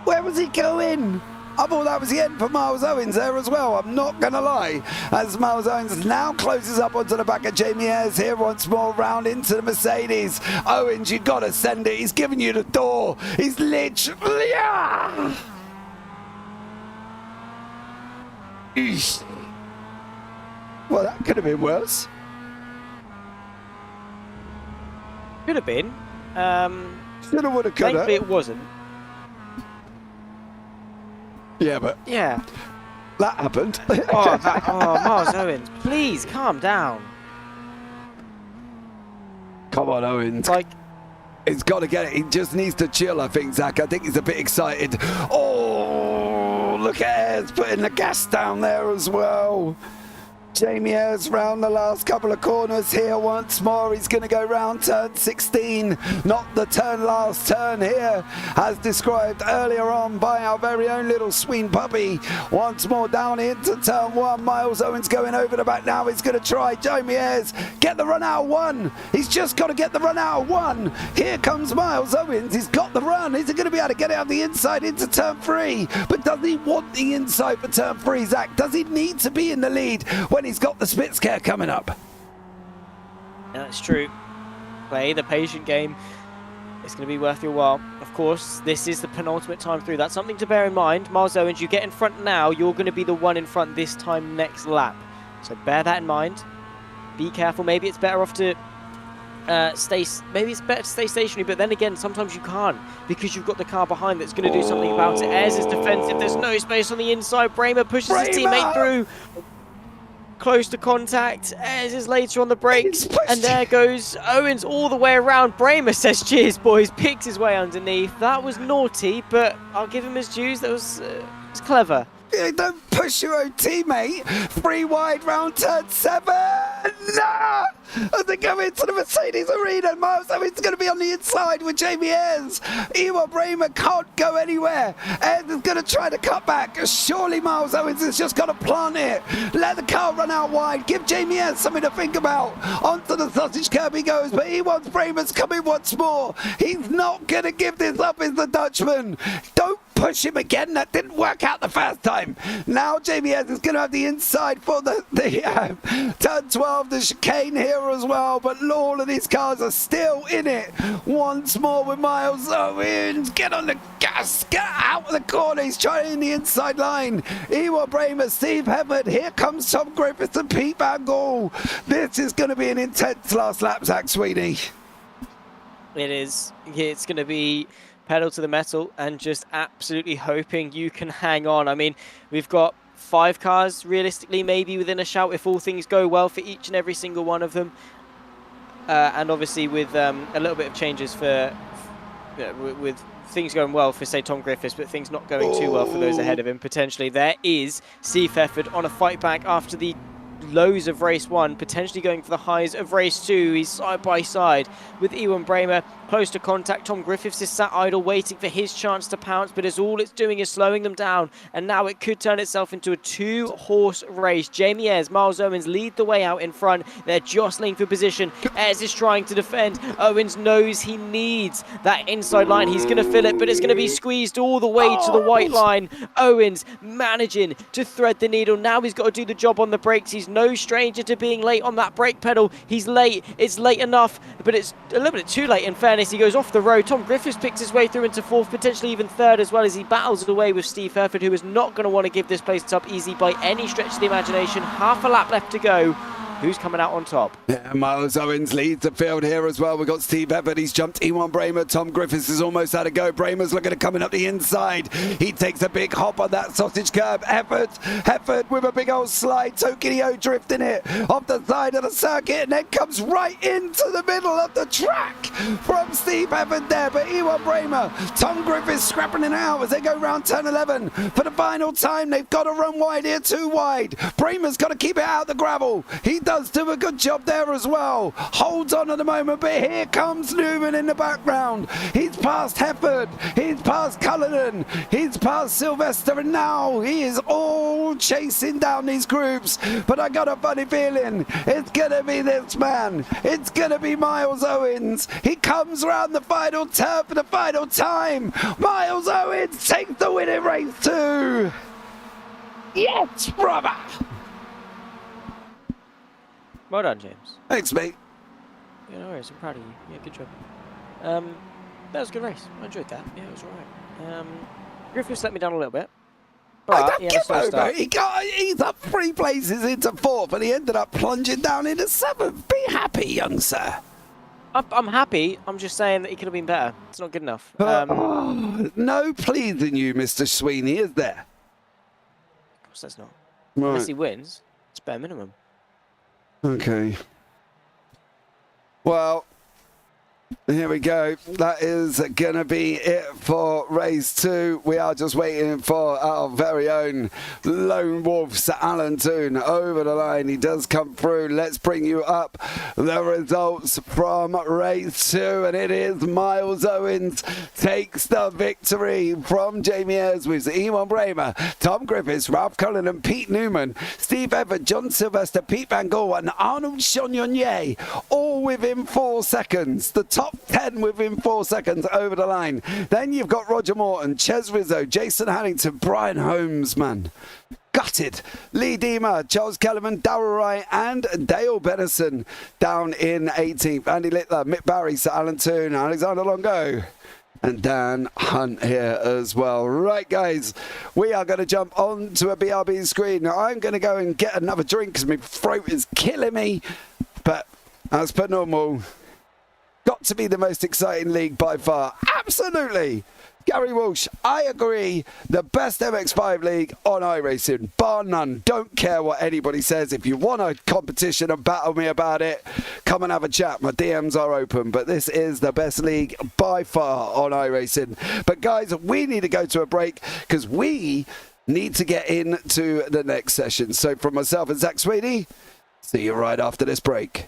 Where was he going? I thought that was the end for Miles Owens there as well, I'm not going to lie. As Miles Owens now closes up onto the back of Jamie Ayres here once more round into the Mercedes. Owens, you got to send it. He's giving you the door. He's literally... Eesh. Well, that could have been worse. Could have been. Shoulda, woulda, coulda. Thankfully it wasn't. Yeah, but Yeah. that happened. Miles Owens, please calm down. Come on, Owens. Like, He's got to get it. He just needs to chill, I think, Zach. I think he's a bit excited. Oh, look at Ayres putting the gas down there as well. Jamie Ayres round the last couple of corners here once more. He's going to go round turn 16, not the last turn here, as described earlier on by our very own little Sweeney puppy. Once more down into turn 1. Miles Owens going over the back now. He's going to try Jamie Ayres. Get the run out of 1. He's just got to get the run out of 1. Here comes Miles Owens. He's got the run. Is he going to be able to get it out the inside into turn 3? But does he want the inside for turn 3, Zach? Does he need to be in the lead when he's got the split scare coming up? that's true. Play the patient game. It's going to be worth your while. Of course, this is the penultimate time through. That's something to bear in mind. Miles Owens, you get in front now. You're going to be the one in front this time next lap. So bear that in mind. Be careful. Maybe it's better off to maybe it's better to stay stationary, but then again, sometimes you can't because you've got the car behind that's going to do something about it. Ayres is defensive. There's no space on the inside. Bremer pushes his teammate through. Close to contact. Ayres is later on the brakes, and there goes Owens all the way around. Bremer says, "Cheers, boys." Picks his way underneath. That was naughty, but I'll give him his dues. That was it's clever. Don't push your own teammate. 3 wide round turn 7. No! As they go into the Mercedes arena, Miles Owens is going to be on the inside with Jamie Ayres. Ewan Bremer can't go anywhere. Ayres is going to try to cut back. Surely Miles Owens has just got to plant it. Let the car run out wide. Give Jamie Ayres something to think about. Onto the sausage curb he goes, but Ewan Bremer's coming once more. He's not going to give this up, is the Dutchman. Don't push him again. That didn't work out the first time. Now Jamie Ayres is going to have the inside for the turn 12, the chicane here as well, but all of these cars are still in it. Once more with Miles Owens. Get on the gas. Get out of the corner. He's trying the inside line. Ewan Bremer, Steve Hefford. Here comes Tom Griffiths and Pete Van Gaal. This is going to be an intense last lap, Zach Sweeney. It is. It's going to be pedal to the metal and just absolutely hoping you can hang on. I mean, we've got 5 cars realistically maybe within a shout if all things go well for each and every single one of them, and obviously with a little bit of changes for with things going well for, say, Tom Griffiths, but things not going too well for those ahead of him potentially. There is Steve Hefford on a fight back after the lows of race 1, potentially going for the highs of race 2. He's side by side with Ewan Bremer, close to contact. Tom Griffiths is sat idle waiting for his chance to pounce, but all it's doing is slowing them down, and now it could turn itself into a 2-horse race. Jamie Ayres, Miles Owens lead the way out in front. They're jostling for position. Ayres is trying to defend. Owens knows he needs that inside line. He's going to fill it, but it's going to be squeezed all the way to the white line. Owens managing to thread the needle. Now he's got to do the job on the brakes. He's no stranger to being late on that brake pedal. He's late. It's late enough, but it's a little bit too late in fairness. He goes off the road. Tom Griffiths picks his way through into 4th, potentially even 3rd as well, as he battles away with Steve Hefford, who is not going to want to give this place up easy by any stretch of the imagination. Half a lap left to go. Who's coming out on top? Yeah, Miles Owens leads the field here as well. We've got Steve Hefford. He's jumped Ewan Bremer. Tom Griffiths is almost had a go. Bremer's looking at coming up the inside. He takes a big hop on that sausage curb. Hefford with a big old slide. Tokyo drifting it off the side of the circuit, and then comes right into the middle of the track from Steve Hefford there. But Ewan Bremer, Tom Griffiths scrapping it out as they go round turn 11 for the final time. They've got to run wide here, too wide. Bremer's got to keep it out of the gravel. He does do a good job there as well. Holds on at the moment, but here comes Newman in the background. He's past Hefford. He's past Cullinan. He's past Sylvester, and now he is all chasing down these groups. But I got a funny feeling it's gonna be this man. It's gonna be Miles Owens. He comes round the final turn for the final time. Miles Owens takes the win in race 2. Yes, brother. Well done, James. Thanks, mate. Yeah, no worries. I'm proud of you. Yeah, good job. That was a good race. I enjoyed that. Yeah, it was alright. Griffiths let me down a little bit. But he had a slow start. He's up 3 places into 4th, but he ended up plunging down into 7th. Be happy, young sir. I'm happy. I'm just saying that he could have been better. It's not good enough. No pleasing you, Mr. Sweeney, is there? Of course that's not. Right. Unless he wins, it's bare minimum. Okay. Well, here we go. That is going to be it for race 2. We are just waiting for our very own Lone Wolf, Sir Alan Toon, over the line. He does come through. Let's bring you up the results from race 2. And it is Miles Owens takes the victory from Jamie Erswitz, Ewan Bramer, Tom Griffiths, Ralph Cullen and Pete Newman, Steve Everett, John Sylvester, Pete Van Gogh and Arnold Chagnon, all within 4 seconds. The top 10 within 4 seconds over the line. Then you've got Roger Morton, Ches Rizzo, Jason Hannington, Brian Holmes, man. Gutted. Lee Deemer, Charles Kellerman, Darrell Wright and Dale Benison down in 18th. Andy Littler, Mick Barry, Sir Alan Toon, Alexander Longo and Dan Hunt here as well. Right, guys, we are going to jump onto a BRB screen. Now, I'm going to go and get another drink because my throat is killing me. But as per normal, got to be the most exciting league by far. Absolutely. Gary Walsh, I agree. The best MX5 league on iRacing, bar none. Don't care what anybody says. If you want a competition and battle me about it, come and have a chat. My DMs are open. But this is the best league by far on iRacing. But guys, we need to go to a break because we need to get into the next session. So from myself and Zach Sweeney, see you right after this break.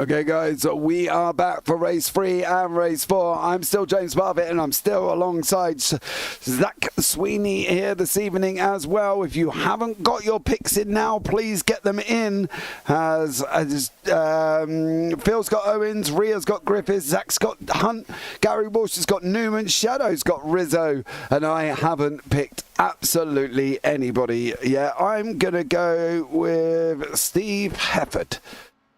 Okay, guys, we are back for race 3 and race 4. I'm still James Parfitt, and I'm still alongside Zach Sweeney here this evening as well. If you haven't got your picks in now, please get them in. Phil's got Owens, Ria's got Griffiths, Zach's got Hunt, Gary Walsh has got Newman, Shadow's got Rizzo, and I haven't picked absolutely anybody yet. I'm going to go with Steve Hefford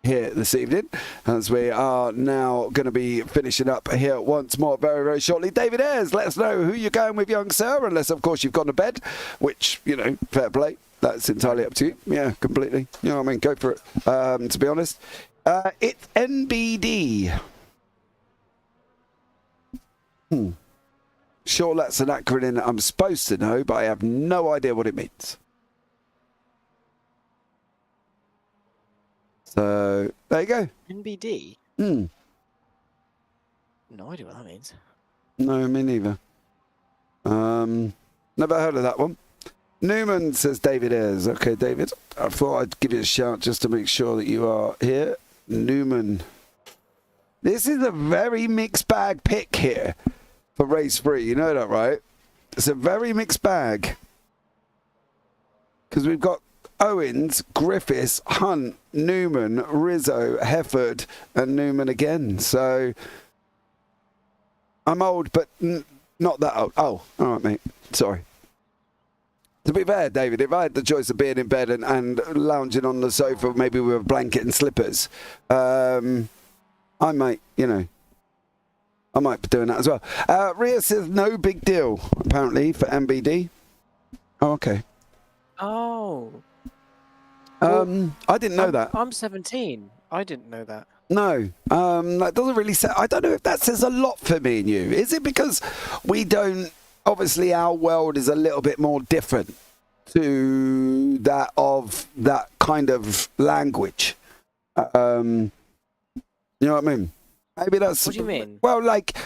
here this evening, as we are now going to be finishing up here once more very, very shortly. David Ayres, let us know who you're going with, young sir, unless, of course, you've gone to bed, which, you know, fair play. That's entirely up to you. Yeah, completely. You know what I mean? Go for it, to be honest. It's NBD. Sure, that's an acronym I'm supposed to know, but I have no idea what it means. So, there you go. NBD? No idea what that means. No, me neither. Never heard of that one. Newman, says David Ayres. Okay, David, I thought I'd give you a shout just to make sure that you are here. Newman. This is a very mixed bag pick here for race 3. You know that, right? It's a very mixed bag. Because we've got Owens, Griffiths, Hunt, Newman, Rizzo, Hefford, and Newman again. So I'm old, but not that old. Oh, all right, mate. Sorry. To be fair, David, if I had the choice of being in bed and lounging on the sofa, maybe with a blanket and slippers, I might, you know, I might be doing that as well. Ria says no big deal, apparently, for MBD. Oh, okay. Oh. I didn't know that. I'm 17. I didn't know that. No, that doesn't really say. I don't know if that says a lot for me and you. Is it because we don't? Obviously, our world is a little bit more different to that of that kind of language. You know what I mean? Maybe that's. What do you mean? Well, like,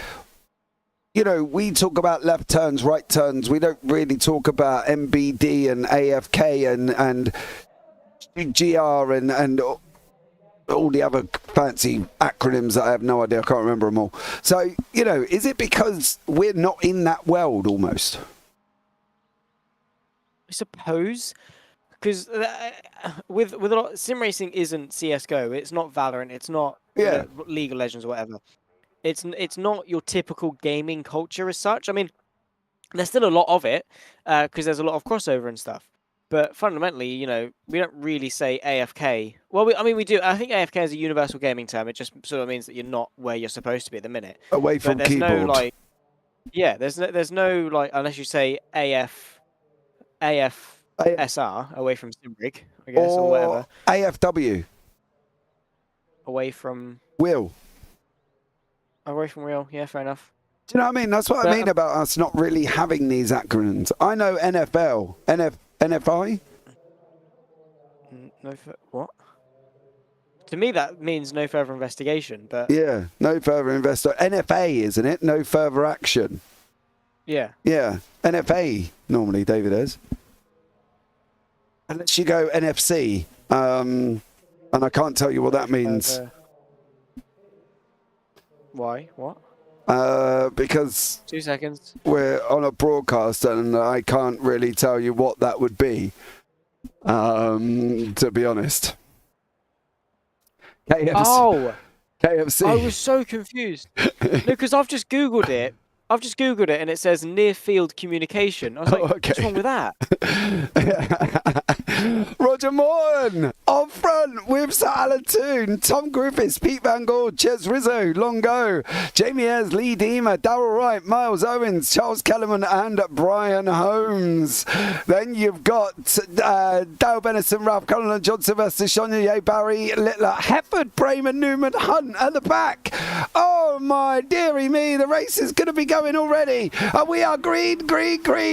you know, we talk about left turns, right turns. We don't really talk about MBD and AFK and GR and all the other fancy acronyms that I have no idea. I can't remember them all. So, you know, is it because we're not in that world almost? I suppose, because with a lot, sim racing isn't CS:GO. It's not Valorant. It's not League of Legends or whatever. It's not your typical gaming culture as such. I mean, there's still a lot of it because there's a lot of crossover and stuff. But fundamentally, you know, we don't really say AFK. Well, we do. I think AFK is a universal gaming term. It just sort of means that you're not where you're supposed to be at the minute. Away from there's keyboard. No, like, yeah, there's no like, unless you say AFSR, away from Simrig, I guess, or whatever. AFW. Away from Will. Away from real. Yeah, fair enough. Do you know what I mean? That's what I mean about us not really having these acronyms. I know NFL, NFI? What? To me, that means no further investigation. But yeah, no further investigation. NFA, isn't it? No further action. Yeah. Yeah, NFA normally, David is. Unless you go NFC, and I can't tell you what that means. Why? What? Because 2 seconds. We're on a broadcast and I can't really tell you what that would be, to be honest. KFC. I was so confused. No, because I've just Googled it. And it says near field communication. I was like, okay. What's wrong with that? Roger Morton on front with Sir Alan Toon, Tom Griffiths, Pete Van Gaal, Ches Rizzo, Longo, Jamie Ayres, Lee Deemer, Darryl Wright, Miles Owens, Charles Kellerman, and Brian Holmes. Then you've got Dale Bennison, Ralph Cullen, John Sylvester, Shania Barry, Littler, Hefford, Brayman, Newman, Hunt at the back. Oh my dearie me, the race is going to be going already. We are green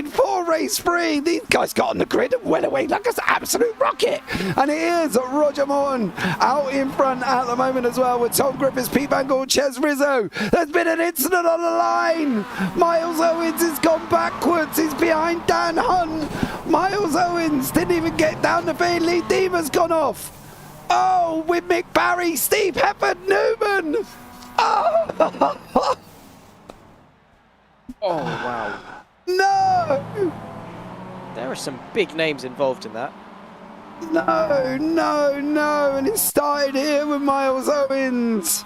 for race 3. These guys got on the grid and went away like an absolute rocket. And it is Roger Morton out in front at the moment as well with Tom Griffiths, Pete Van Gaal, Ches Rizzo. There's been an incident on the line. Miles Owens has gone backwards. He's behind Dan Hunt. Miles Owens didn't even get down the field. Lee Deemer's gone off. Oh, with Mick Barry, Steve Hefford, Newman. Oh, Oh, wow. no. There are some big names involved in that. No, no, no. And it started here with Miles Owens.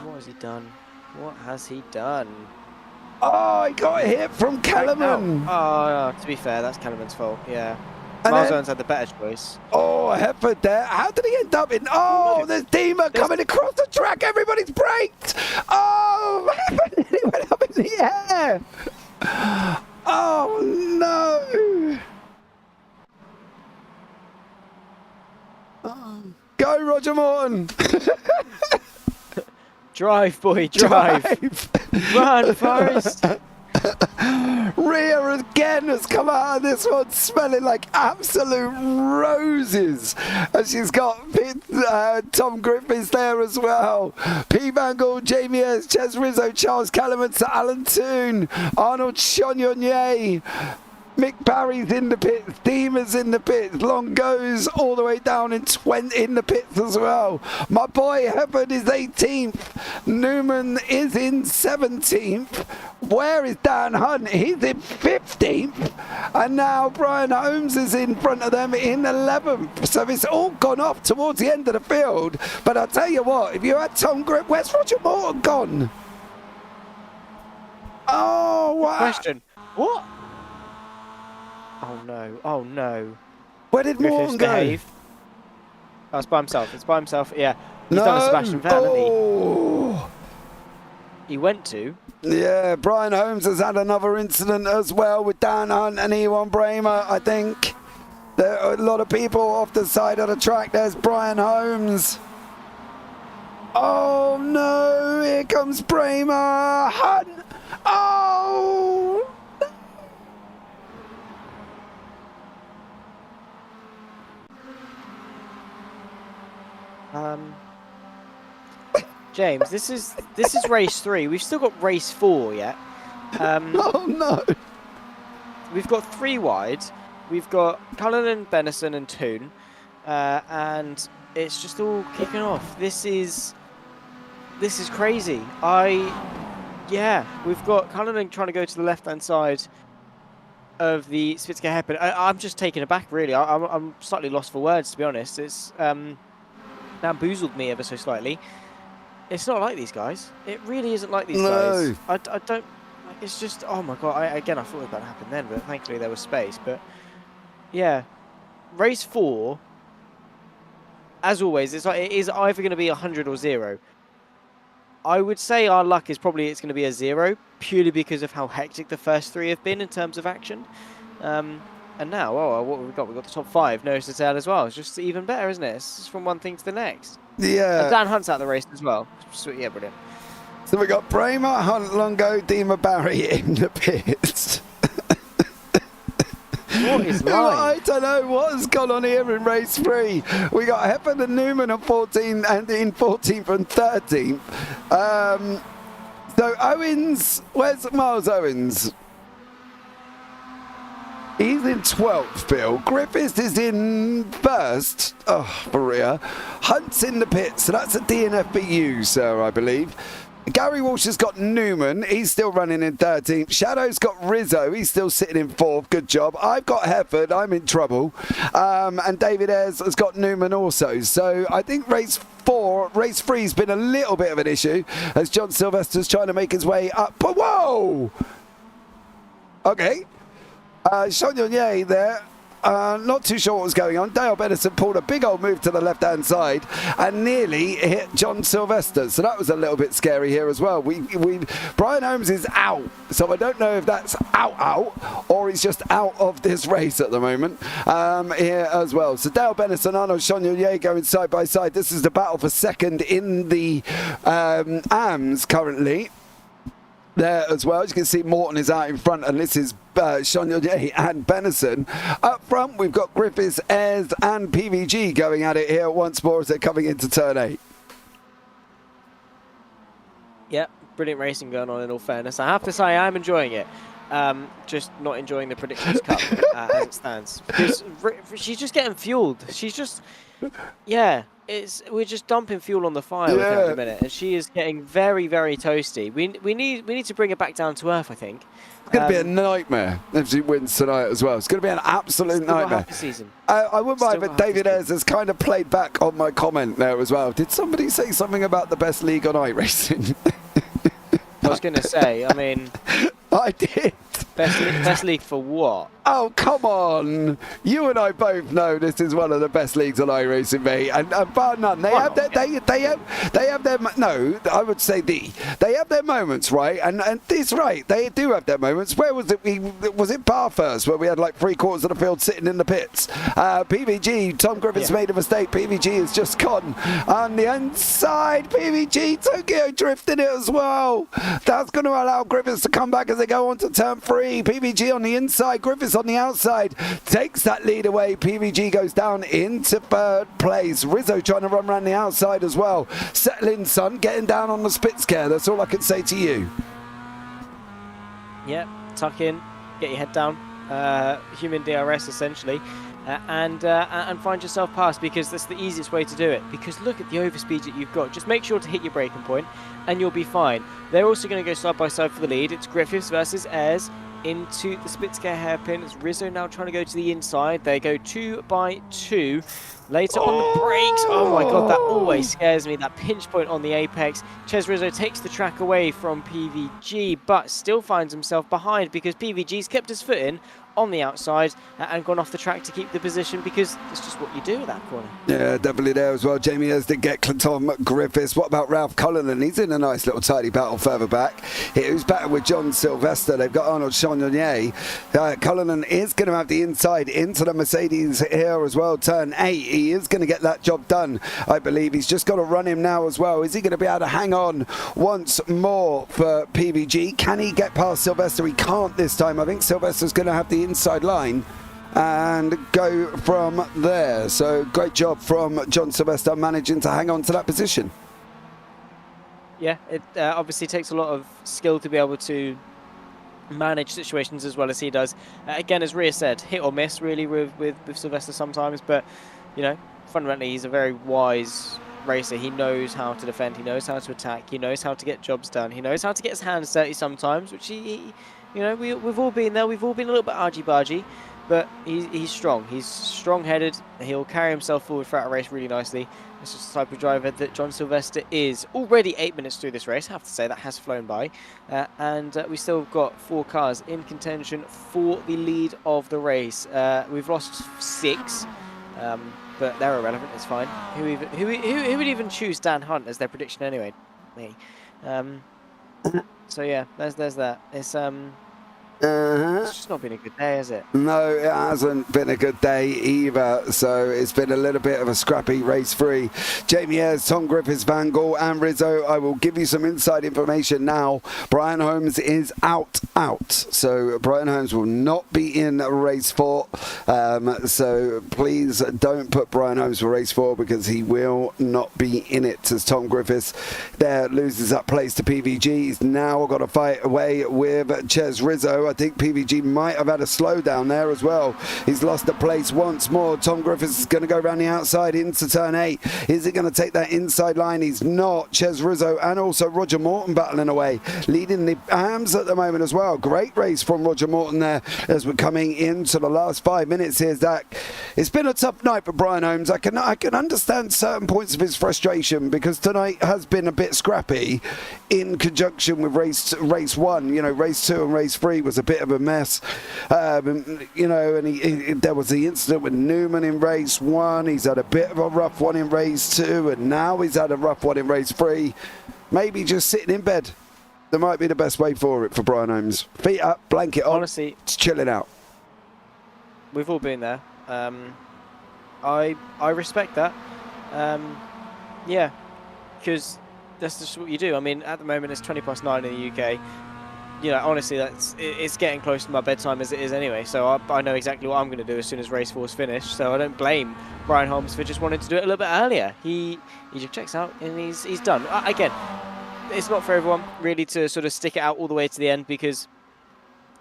What has he done? What has he done? Oh, he got hit from Kellerman. Oh, to be fair, that's Kellerman's fault. Yeah. And Miles then- Owens had the better choice. Oh, Hefford there. How did he end up in? Oh, there's Dima coming across the track. Everybody's braked. Oh, Hefford, he went up in the air. Oh, no. Oh. Go, Roger Morton. Drive, boy, drive. Run, Forrest. Rhea again has come out of this one smelling like absolute roses. And she's got Tom Griffiths there as well. P. Bangle, Jamie S, Ches Rizzo, Charles Kellerman, Sir Alan Toon, Arnold Chonyonye. Mick Barry's in the pits, Deemer's in the pits, Long goes all the way down in the pits as well. My boy Hefford is 18th, Newman is in 17th. Where is Dan Hunt? He's in 15th. And now Brian Holmes is in front of them in 11th. So it's all gone off towards the end of the field. But I'll tell you what, if you had Tom Grip, where's Roger Morton gone? Oh, wow. Question. What? Oh no, oh no. Where did Morton go? Behave. Oh, it's by himself, it's by himself, yeah. He's done a Sebastian Vettel, hasn't Oh. he went to. Yeah, Brian Holmes has had another incident as well with Dan Hunt and Ewan Bramer, I think. There are a lot of people off the side of the track. There's Brian Holmes. Oh no, here comes Bramer. Hunt. Oh. James, this is race 3. We've still got race 4 yet. Oh no. We've got 3 wide. We've got Cullinan, Benison, and Toon, and it's just all kicking off. This is crazy. We've got Cullinan trying to go to the left-hand side of the Spitzke hairpin. I'm just taken aback, really. I'm slightly lost for words, to be honest. It's bamboozled me ever so slightly. It's not like these guys. It really isn't like these guys. I don't. It's just, oh my god. I thought it was about to happen then, but thankfully there was space. But yeah, race 4. As always, it is either going to be 100 or 0. I would say our luck is probably it's going to be a 0, purely because of how hectic the first 3 have been in terms of action. And now, what have we got? We've got the top 5, nose to tail as well. It's just even better, isn't it? It's just from one thing to the next. Yeah. And Dan Hunt's out of the race as well. Sweet, yeah, brilliant. So we got Bramer, Hunt, Longo, Dima, Barry in the pits. What is I live? don't know what has gone on here in race 3. We got Hefford and Newman at 14 and in 14th and 13th. So Owens, where's Miles Owens? He's in 12th, Phil. Griffiths is in 1st. Oh, Maria. Hunt's in the pit, so that's a DNFBU, sir, I believe. Gary Walsh has got Newman. He's still running in 13th. Shadow's got Rizzo. He's still sitting in 4th. Good job. I've got Hefford. I'm in trouble. And David Ayres has got Newman also. So I think race 3 has been a little bit of an issue as John Sylvester's trying to make his way up. But whoa! Okay. Chonyonye there. Not too sure what was going on. Dale Benison pulled a big old move to the left-hand side and nearly hit John Sylvester. So that was a little bit scary here as well. Brian Holmes is out. So I don't know if that's out or he's just out of this race at the moment here as well. So Dale Benison, Arnold Chonyonye going side by side. This is the battle for second in the AMS currently. There as well, as you can see, Morton is out in front, and this is Chonyonye and Benison. Up front, we've got Griffiths, Ayres, and PVG going at it here once more as they're coming into turn 8. Yeah, brilliant racing going on in all fairness. I have to say, I am enjoying it. just not enjoying the Predictions Cup as it stands. Because she's just getting fueled. She's just, yeah, we're just dumping fuel on the fire with her at the minute, and she is getting very, very toasty. We need to bring her back down to earth, I think. It's going to be a nightmare if she wins tonight as well. It's going to be an absolute nightmare. I wouldn't mind, but David Ayres has kind of played back on my comment there as well. Did somebody say something about the best league on iRacing? I was going to say, I mean... I did. Best league for what? Oh, come on. You and I both know this is one of the best leagues on iRacing, mate. And bar none. They have their, no, I would say they have their moments, right? And it's right. They do have their moments. Where was it? Was it Parfitt where we had like 3/4 of the field sitting in the pits? PVG, Tom Griffiths made a mistake. PVG has just gone on the inside. PVG, Tokyo drifting it as well. That's going to allow Griffiths to come back as they go on to turn 3. PVG on the inside, Griffiths on the outside, takes that lead away. PVG goes down into 3rd place. Rizzo trying to run around the outside as well. Settle in, son, getting down on the Spitzker. That's all I can say to you. Yeah, tuck in, get your head down. Human DRS essentially. And find yourself past, because that's the easiest way to do it. Because look at the overspeed that you've got. Just make sure to hit your braking point and you'll be fine. They're also going to go side by side for the lead. It's Griffiths versus Ayres into the Spitzker hairpin. It's Rizzo now trying to go to the inside. They go 2 by 2. Later on the brakes. Oh my god, that always scares me. That pinch point on the apex. Ches Rizzo takes the track away from PVG, but still finds himself behind because PVG's kept his foot in on the outside and gone off the track to keep the position, because that's just what you do at that corner. Yeah, definitely there as well. Jamie Ayres did get Tom Griffiths. What about Ralph Cullinan? He's in a nice little tidy battle further back. Who's battling with John Sylvester. They've got Arnold Chagnon. Cullinan is going to have the inside into the Mercedes here as well. Turn 8. He is going to get that job done, I believe. He's just got to run him now as well. Is he going to be able to hang on once more for PVG? Can he get past Sylvester? He can't this time. I think Sylvester's going to have the inside line and go from there. So great job from John Sylvester managing to hang on to that position. Yeah, it obviously takes a lot of skill to be able to manage situations as well as he does. Again, as Rhea said, hit or miss really with Sylvester sometimes, but you know, fundamentally he's a very wise racer. He knows how to defend, he knows how to attack, he knows how to get jobs done, he knows how to get his hands dirty sometimes, which he you know, we've all been there. We've all been a little bit argy-bargy, but he's strong. He's strong-headed. He'll carry himself forward throughout a race really nicely. It's just the type of driver that John Sylvester is. Already 8 minutes through this race, I have to say, that has flown by. And we still got 4 cars in contention for the lead of the race. We've lost 6, but they're irrelevant. It's fine. Who would even choose Dan Hunt as their prediction anyway? Me. So yeah, there's that. It's just not been a good day, has it? No, it hasn't been a good day either. So it's been a little bit of a scrappy race 3. Jamie Ayres, Tom Griffiths, Van Gaal and Rizzo. I will give you some inside information now. Brian Holmes is out. So Brian Holmes will not be in race 4. So please don't put Brian Holmes for race 4, because he will not be in it, as Tom Griffiths there loses that place to PVG. He's now got to fight away with Ches Rizzo. I think PVG might have had a slowdown there as well. He's lost the place once more. Tom Griffiths is going to go around the outside into turn 8. Is he going to take that inside line? He's not. Ches Rizzo and also Roger Morton battling away, leading the AMS at the moment as well. Great race from Roger Morton there as we're coming into the last 5 minutes here, Zach. It's been a tough night for Brian Holmes. I can understand certain points of his frustration, because tonight has been a bit scrappy in conjunction with race 1. You know, race 2 and race 3 was a bit of a mess, you know, and there was the incident with Newman in race 1. He's had a bit of a rough one in race 2, and now he's had a rough one in race 3. Maybe just sitting in bed. That might be the best way for it for Brian Holmes. Feet up, blanket on, honestly, just chilling out. We've all been there. I respect that. Yeah, because that's just what you do. I mean, at the moment it's 9:20 in the UK. You know, honestly, it's getting close to my bedtime as it is anyway, so I know exactly what I'm going to do as soon as race 4's finished, so I don't blame Brian Holmes for just wanting to do it a little bit earlier. He just checks out and he's done. Again, it's not for everyone really to sort of stick it out all the way to the end, because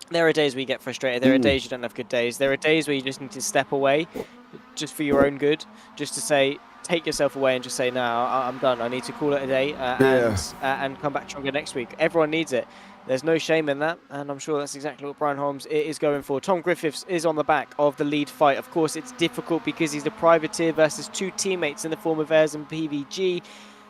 There are days where you get frustrated. There are days you don't have good days. There are days where you just need to step away just for your own good, just to say, take yourself away and just say, no, I'm done. I need to call it a day and come back stronger next week. Everyone needs it. There's no shame in that, and I'm sure that's exactly what Brian Holmes is going for. Tom Griffiths is on the back of the lead fight. Of course, it's difficult because he's the privateer versus 2 teammates in the form of Ayres and PVG.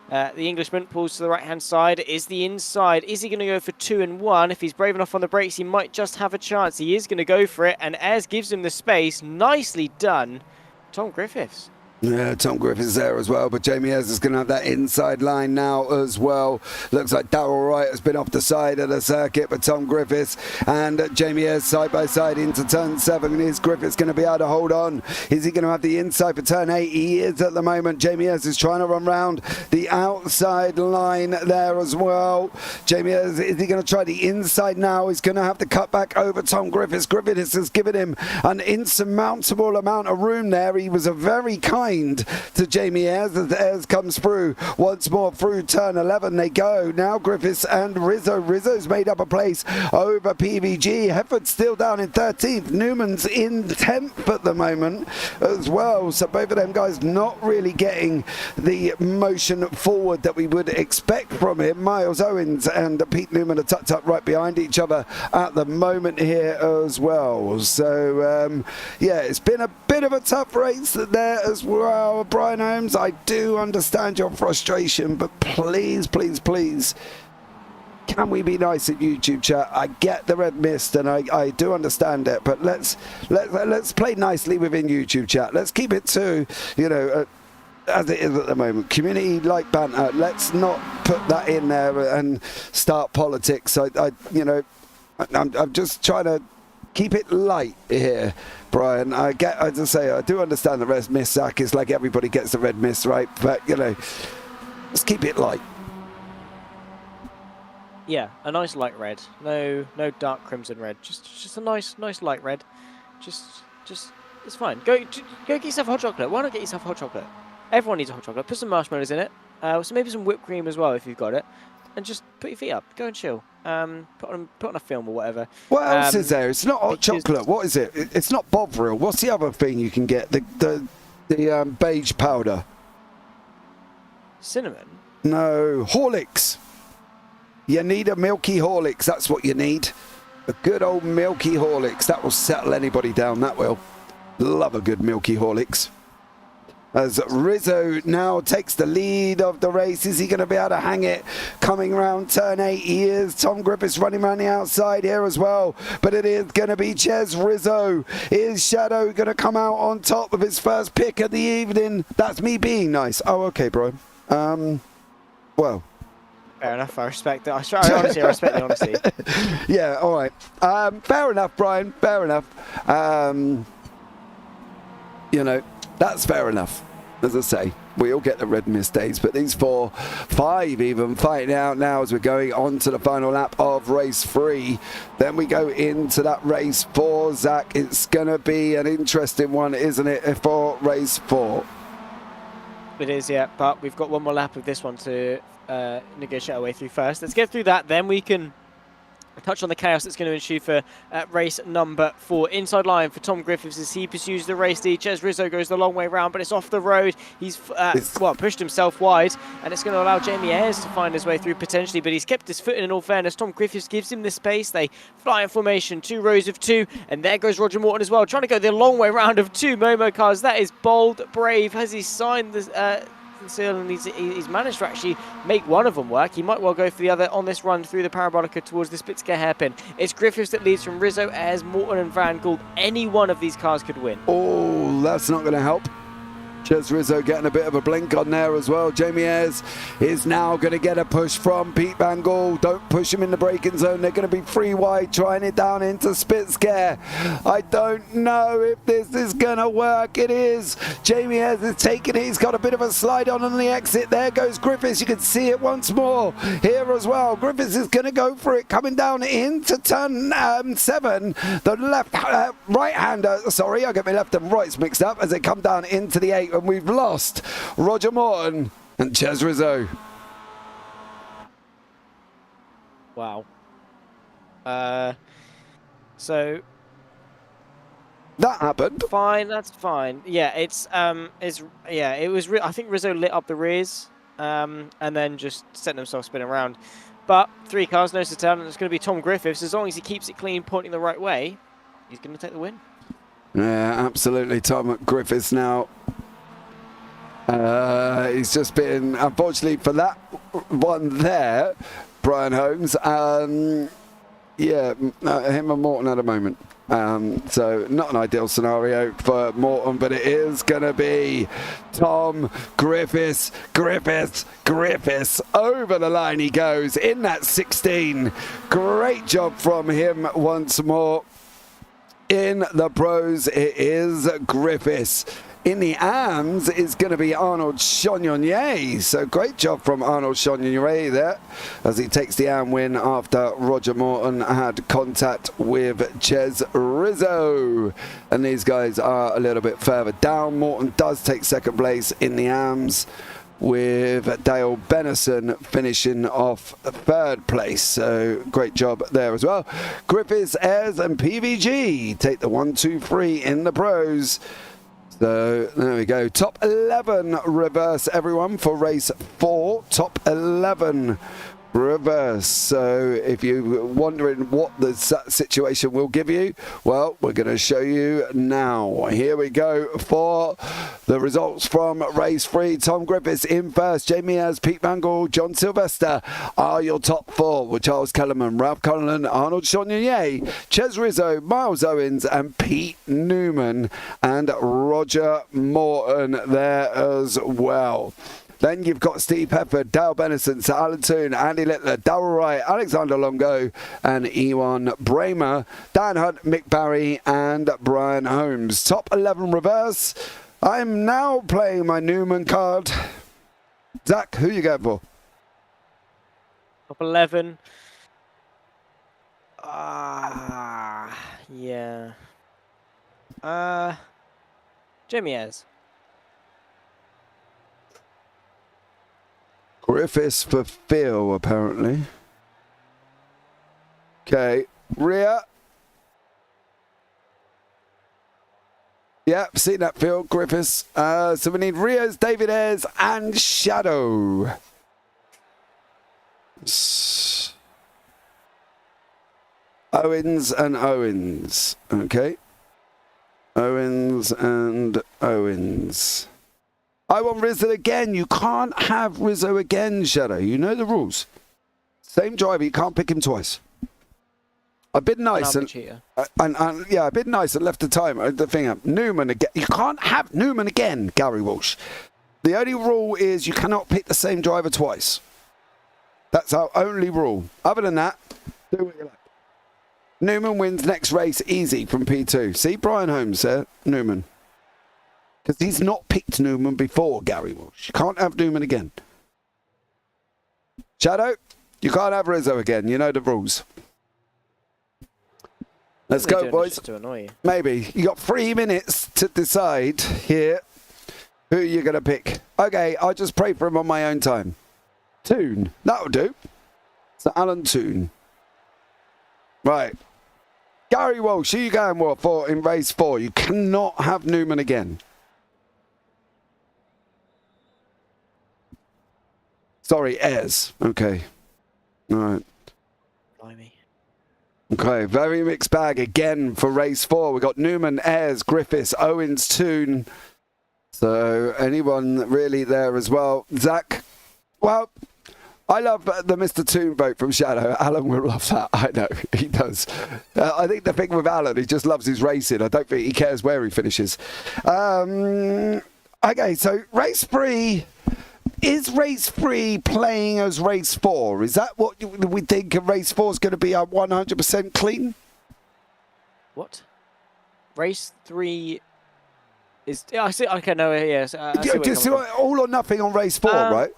The Englishman pulls to the right-hand side. Is the inside. Is he going to go for 2 and 1? If he's brave enough on the brakes, he might just have a chance. He is going to go for it, and Ayres gives him the space. Nicely done, Tom Griffiths. Yeah, Tom Griffiths there as well, but Jamie Ayres is going to have that inside line now as well. Looks like Darryl Wright has been off the side of the circuit, but Tom Griffiths and Jamie Ayres side by side into turn 7. Is Griffiths going to be able to hold on? Is he going to have the inside for turn 8? He is at the moment. Jamie Ayres is trying to run round the outside line there as well. Jamie Ayres, is he going to try the inside now? He's going to have to cut back over Tom Griffiths. Griffiths has given him an insurmountable amount of room there. He was a very kind to Jamie Ayres as Ayres comes through once more through turn 11. They go now. Griffiths and Rizzo's made up a place over PVG. Hefford's still down in 13th. Newman's in 10th at the moment as well. So both of them guys not really getting the motion forward that we would expect from him. Miles Owens and Pete Newman are tucked up right behind each other at the moment here as well. So yeah, it's been a bit of a tough race there as well. Brian Holmes, I do understand your frustration, but please, please, please, can we be nice at YouTube chat? I get the red mist and I do understand it, but let's play nicely within YouTube chat. Let's keep it to, you know, as it is at the moment. Community like banter. Let's not put that in there and start politics. You know, I'm just trying to keep it light here, Brian. As I say, I do understand the red mist, Zach. It's like everybody gets the red mist, right? But, you know, let's keep it light. Yeah, a nice light red. No dark crimson red. Just a nice light red. Just it's fine. Go get yourself hot chocolate. Why not get yourself hot chocolate? Everyone needs a hot chocolate. Put some marshmallows in it. So maybe some whipped cream as well if you've got it. And just put your feet up. Go and chill. Put on a film or whatever. What else is there? It's not hot chocolate. What is it? It's not Bovril. What's the other thing you can get? The beige powder. Cinnamon? No. Horlicks. You need a milky Horlicks. That's what you need. A good old milky Horlicks. That will settle anybody down. That will. Love a good milky Horlicks. As Rizzo now takes the lead of the race. Is he going to be able to hang it coming round turn 8? He is. Tom Griffiths running around the outside here as well. But it is going to be Ches Rizzo. Is Shadow going to come out on top of his first pick of the evening? That's me being nice. Oh, okay, bro. Well. Fair enough. I respect it. Honestly, I respect the honesty. Yeah, all right. Fair enough, Brian. Fair enough. You know, that's fair enough. As I say, we all get the red mist days, but these 4, 5 even fighting out now as we're going on to the final lap of race 3. Then we go into that race 4, Zach. It's going to be an interesting one, isn't it, for race 4? It is, yeah, but we've got one more lap of this one to negotiate our way through first. Let's get through that, then we can touch on the chaos that's going to ensue for race number 4. Inside line for Tom Griffiths as he pursues the race lead. Ches Rizzo goes the long way round, but it's off the road. He's pushed himself wide, and it's going to allow Jamie Ayres to find his way through potentially, but he's kept his foot in all fairness. Tom Griffiths gives him the space. They fly in formation, 2 rows of 2, and there goes Roger Morton as well, trying to go the long way round of 2 Momo cars. That is bold, brave. Has he signed the seal, and he's managed to actually make one of them work. He might well go for the other on this run through the parabolica towards the Spitzker hairpin. It's Griffiths that leads from Rizzo, Ayres, Morton and Van Gould. Any one of these cars could win. Oh, that's not going to help. Ches Rizzo getting a bit of a blink on there as well. Jamie Ayres is now going to get a push from Pete Van Gool. Don't push him in the braking zone. They're going to be 3 wide, trying it down into Spitzker. I don't know if this is going to work. It is. Jamie Ayres is taking it. He's got a bit of a slide on the exit. There goes Griffiths. You can see it once more here as well. Griffiths is going to go for it, coming down into turn 7. The right-hander, sorry, I get my left and rights mixed up as they come down into the 8. And we've lost Roger Morton and Ches Rizzo. Wow. So that happened. fine, that's fine. Yeah, it was. I think Rizzo lit up the rears, and then just set themselves spinning around. But 3 cars, nose to tail, and it's going to be Tom Griffiths. As long as he keeps it clean, pointing the right way, he's going to take the win. Yeah, absolutely. Tom Griffiths now. He's just been, unfortunately for that one there, Brian Holmes. Him and Morton at the moment. So not an ideal scenario for Morton, but it is going to be Tom Griffiths. Over the line he goes in that 16. Great job from him once more. In the pros, it is Griffiths. In the AMs is going to be Arnold Chagnon. So great job from Arnold Chagnon there as he takes the AM win after Roger Morton had contact with Ches Rizzo. And these guys are a little bit further down. Morton does take second place in the AMs, with Dale Benison finishing off third place. So great job there as well. Griffiths, Ayres and PVG take the 1, 2, 3 in the pros. So there we go. Top 11 reverse, everyone, for race 4. Top 11 reverse. So if you're wondering what the situation will give you, well, we're going to show you now. Here we go for the results from race 3. Tom Griffiths in first. Jamie Ayres, Pete Vangal, John Sylvester are your top 4, with Charles Kellerman, Ralph Cullen, Arnold Chagnon, Ches Rizzo, Miles Owens and Pete Newman, and Roger Morton there as well. Then you've got Steve Pepper, Dale Benison, Sir Alan Toon, Andy Littler, Darrell Wright, Alexander Longo, and Ewan Bramer, Dan Hunt, Mick Barry, and Brian Holmes. Top 11 reverse. I'm now playing my Newman card. Zach, who you going for? Top 11. Yeah. Jamie Ayres. Griffiths for Phil, apparently. Okay, Rhea. Yep, seen that, Phil. Griffiths. So we need Rhea's, David Ayres, and Shadow. Owens and Owens. Okay. Owens and Owens. I want Rizzo again. You can't have Rizzo again, Shadow. You know the rules. Same driver, you can't pick him twice. I've been nice and I've been nice and left the thing up. Newman again. You can't have Newman again, Gary Walsh. The only rule is you cannot pick the same driver twice. That's our only rule. Other than that, do what you like. Newman wins next race easy from P2. See, Brian Holmes there, Newman. Because he's not picked Newman before, Gary Walsh. You can't have Newman again. Shadow, you can't have Rizzo again. You know the rules. Let's go, boys. Just to annoy you. Maybe. You got 3 minutes to decide here who you're going to pick. Okay, I'll just pray for him on my own time. Toon. That'll do. So Alan Toon. Right. Gary Walsh, who are you going for in race 4? You cannot have Newman again. Sorry, Ayres. Okay. All right. Blimey. Okay, very mixed bag again for race 4. We've got Newman, Ayres, Griffiths, Owens, Toon. So anyone really there as well. Zach, well, I love the Mr. Toon vote from Shadow. Alan will love that. I know, he does. I think the thing with Alan, he just loves his racing. I don't think he cares where he finishes. Okay, so race 3... Is race 3 playing as race 4? Is that what we think race 4 is going to be 100% clean? What? Race 3 is... I see. Okay, no, yes. All or nothing on race 4, right?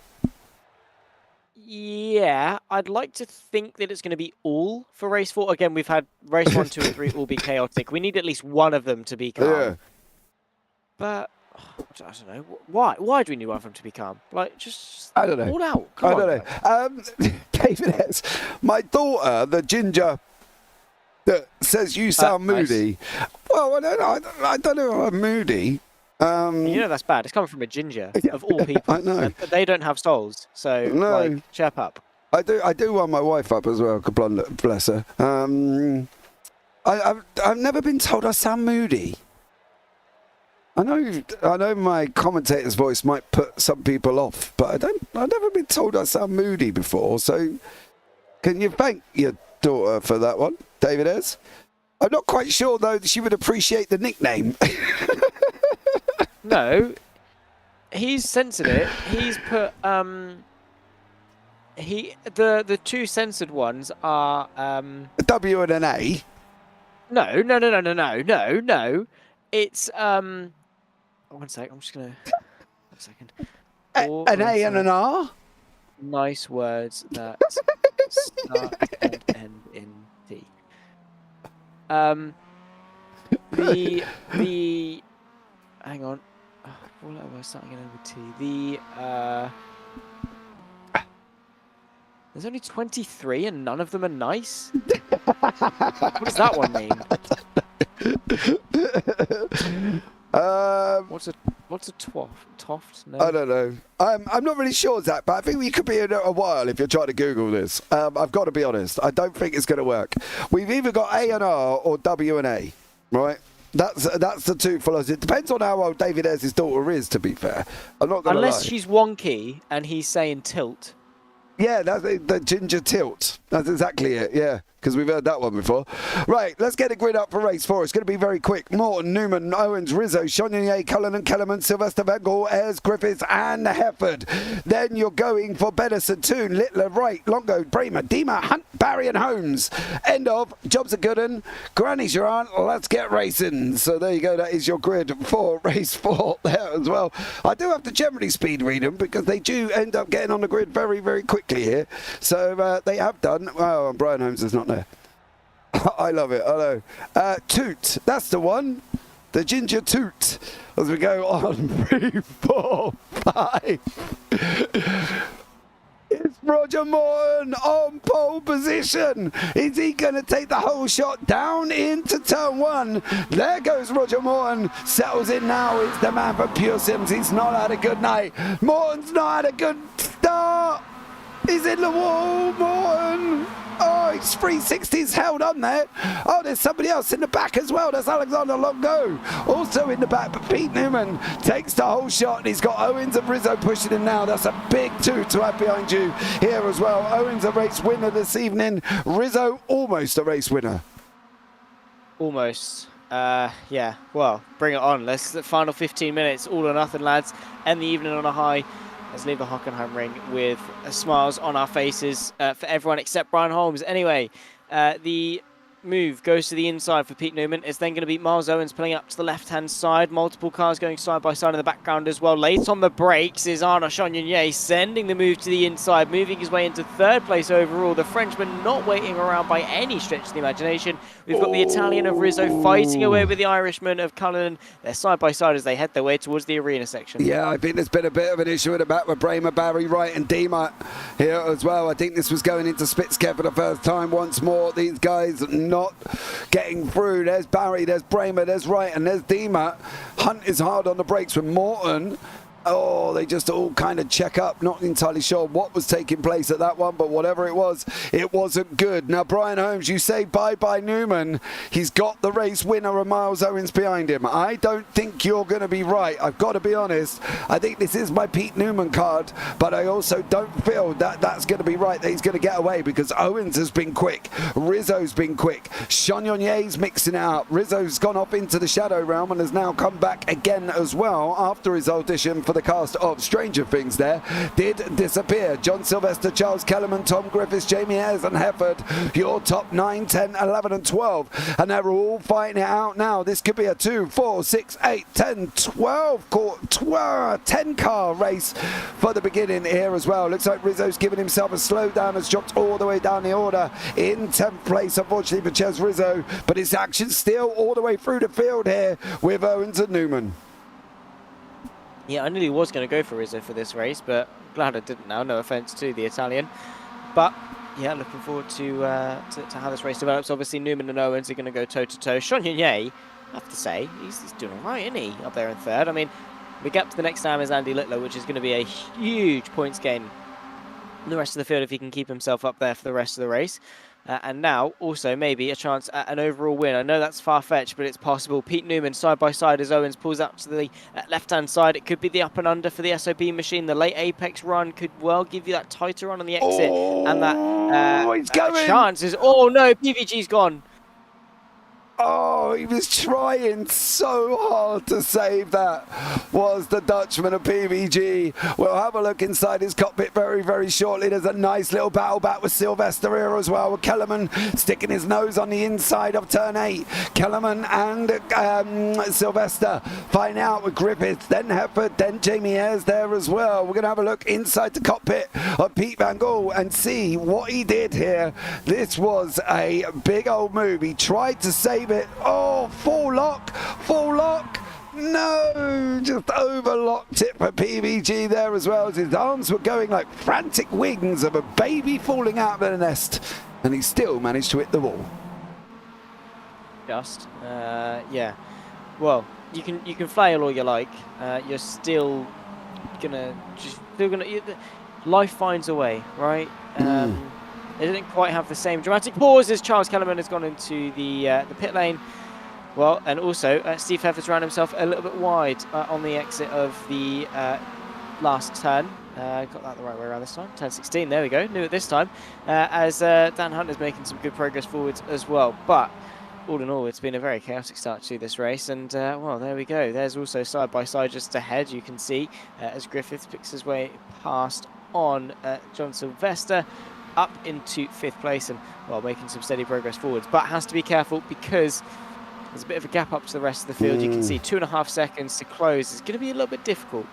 Yeah, I'd like to think that it's going to be all for race 4. Again, we've had race 1, 2, and 3 all be chaotic. We need at least one of them to be calm. Yeah. But... I don't know. Why? Why do we need one of them to be calm? Like, just I don't know. All out. Come on, don't know. David S. My daughter, the ginger that says you sound Nice. moody. Well, I don't know if I'm moody. You know that's bad. It's coming from a ginger, of all people. I know. They don't have souls, so No. like, chirp up. I do wind my wife up as well, bless her. I've never been told I sound moody. I know my commentator's voice might put some people off, but I've never been told I sound moody before. So, can you thank your daughter for that one, David S? I'm not quite sure though that she would appreciate the nickname. No, he's censored it. He's put the two censored ones are A W and an A. No. It's 1 sec. I'm just gonna 1 second. An A and an R. Nice words that start and end in T. The hang on. What letter was starting and ending with T? There's only 23 and none of them are nice. What does that one mean? What's a toft? No. I don't know. I'm not really sure, Zach, but I think we could be in a while if you're trying to Google this. I've got to be honest. I don't think it's going to work. We've either got A and R or W and A, right? That's the two follows. It depends on how old David Ayres' daughter is, to be fair. I'm not going to lie. Unless she's wonky and he's saying tilt. Yeah, that's the ginger tilt. That's exactly it, yeah, because we've heard that one before. Right, let's get a grid up for race 4. It's going to be very quick. Morton, Newman, Owens, Rizzo, Chonier, Cullen, Kellerman, Sylvester Vengel, Ayres, Griffiths and Hefford. Then you're going for Bedison, Toon, Littler, Wright, Longo, Bramer, Dima, Hunt, Barry and Holmes. End of. Jobs are good and Granny Gerard, let's get racing. So there you go, that is your grid for race 4 there as well. I do have to generally speed read them because they do end up getting on the grid very, very quickly here. So they have done. Oh, and Brian Holmes is not there. I love it. I know. Toot. That's the one. The ginger toot. As we go on 3, 4, 5. It's Roger Morton on pole position. Is he going to take the whole shot down into turn 1? There goes Roger Morton. Settles in now. It's the man from Pure Sims. He's not had a good night. Morton's not had a good start. He's in the wall, Morton. Oh, he's 360s held on there. Oh, there's somebody else in the back as well. That's Alexander Longo. Also in the back, but Pete Newman takes the whole shot. He's got Owens and Rizzo pushing him now. That's a big 2 to have behind you here as well. Owens a race winner this evening. Rizzo almost a race winner. Almost. Yeah, well, bring it on. Let's the final 15 minutes, all or nothing, lads. End the evening on a high. Let's leave the Hockenheim ring with smiles on our faces for everyone except Brian Holmes. Anyway, the move goes to the inside for Pete Newman. It's then going to be Miles Owens pulling up to the left-hand side. Multiple cars going side by side in the background as well. Late on the brakes is Arnaud Chonier sending the move to the inside, moving his way into 3rd place overall. The Frenchman not waiting around by any stretch of the imagination. We've got the Italian of Rizzo fighting away with the Irishman of Cullen. They're side by side as they head their way towards the arena section. Yeah, I think there's been a bit of an issue at the back with Bramer, Barry, Wright and Dima here as well. I think this was going into Spitzke for the first time once more. These guys not getting through. There's Barry, there's Bramer, there's Wright and there's Dima. Hunt is hard on the brakes with Morton. Oh, they just all kind of check up. Not entirely sure what was taking place at that one, but whatever it wasn't good. Now, Brian Holmes, you say bye-bye Newman. He's got the race winner of Miles Owens behind him. I don't think you're going to be right. I've got to be honest. I think this is my Pete Newman card, but I also don't feel that that's going to be right, that he's going to get away, because Owens has been quick. Rizzo's been quick. Chonionier's mixing it up. Rizzo's gone off into the shadow realm and has now come back again as well after his audition for the cast of Stranger Things there did disappear. John Sylvester, Charles Kellerman, Tom Griffiths, Jamie Ayres and Hefford, your top 9, 10, 11 and 12, and they're all fighting it out now. This could be a 2, 4, 6, 8, 10, 10 car race for the beginning here as well. Looks like Rizzo's giving himself a slowdown, has dropped all the way down the order in 10th place, unfortunately for Ches Rizzo, but his action still all the way through the field here with Owens and Newman. Yeah, I nearly was going to go for Rizzo for this race, but glad I didn't now. No offence to the Italian. But yeah, looking forward to how this race develops. Obviously, Newman and Owens are going to go toe-to-toe. Sean Yunye, I have to say, he's doing all right, isn't he, up there in third? I mean, we get up to the next time is Andy Littler, which is going to be a huge points gain in the rest of the field if he can keep himself up there for the rest of the race. And now, also, maybe a chance at an overall win. I know that's far-fetched, but it's possible. Pete Newman, side by side as Owens pulls out to the left-hand side. It could be the up and under for the SOP machine. The late apex run could well give you that tighter run on the exit. And that chance is... Oh, no, PVG's gone. Oh, he was trying so hard to save that, was the Dutchman of PVG. We'll have a look inside his cockpit very, very shortly. There's a nice little battle back with Sylvester here as well, with Kellerman sticking his nose on the inside of turn 8. Kellerman and Sylvester fighting out with Griffiths, then Hepford, then Jamie Ayres there as well. We're going to have a look inside the cockpit of Pete Van Gool and see what he did here. This was a big old move. He tried to save it. Oh, full lock, no, just overlocked it for PVG there as well, as his arms were going like frantic wings of a baby falling out of the nest, and he still managed to hit the wall. Yeah, well, you can flail all you like, you're still gonna life finds a way, right? They didn't quite have the same dramatic pause as Charles Kellerman has gone into the pit lane. Well, and also Steve Heffers ran himself a little bit wide on the exit of the last turn. Got that the right way around this time. Turn 16, there we go. Knew it this time. As Dan Hunt is making some good progress forwards as well. But all in all, it's been a very chaotic start to this race. And, well, there we go. There's also side-by-side just ahead, you can see, as Griffiths picks his way past on John Sylvester, up into 5th place and, well, making some steady progress forwards, but has to be careful because there's a bit of a gap up to the rest of the field. You can see 2.5 seconds to close. It's going to be a little bit difficult.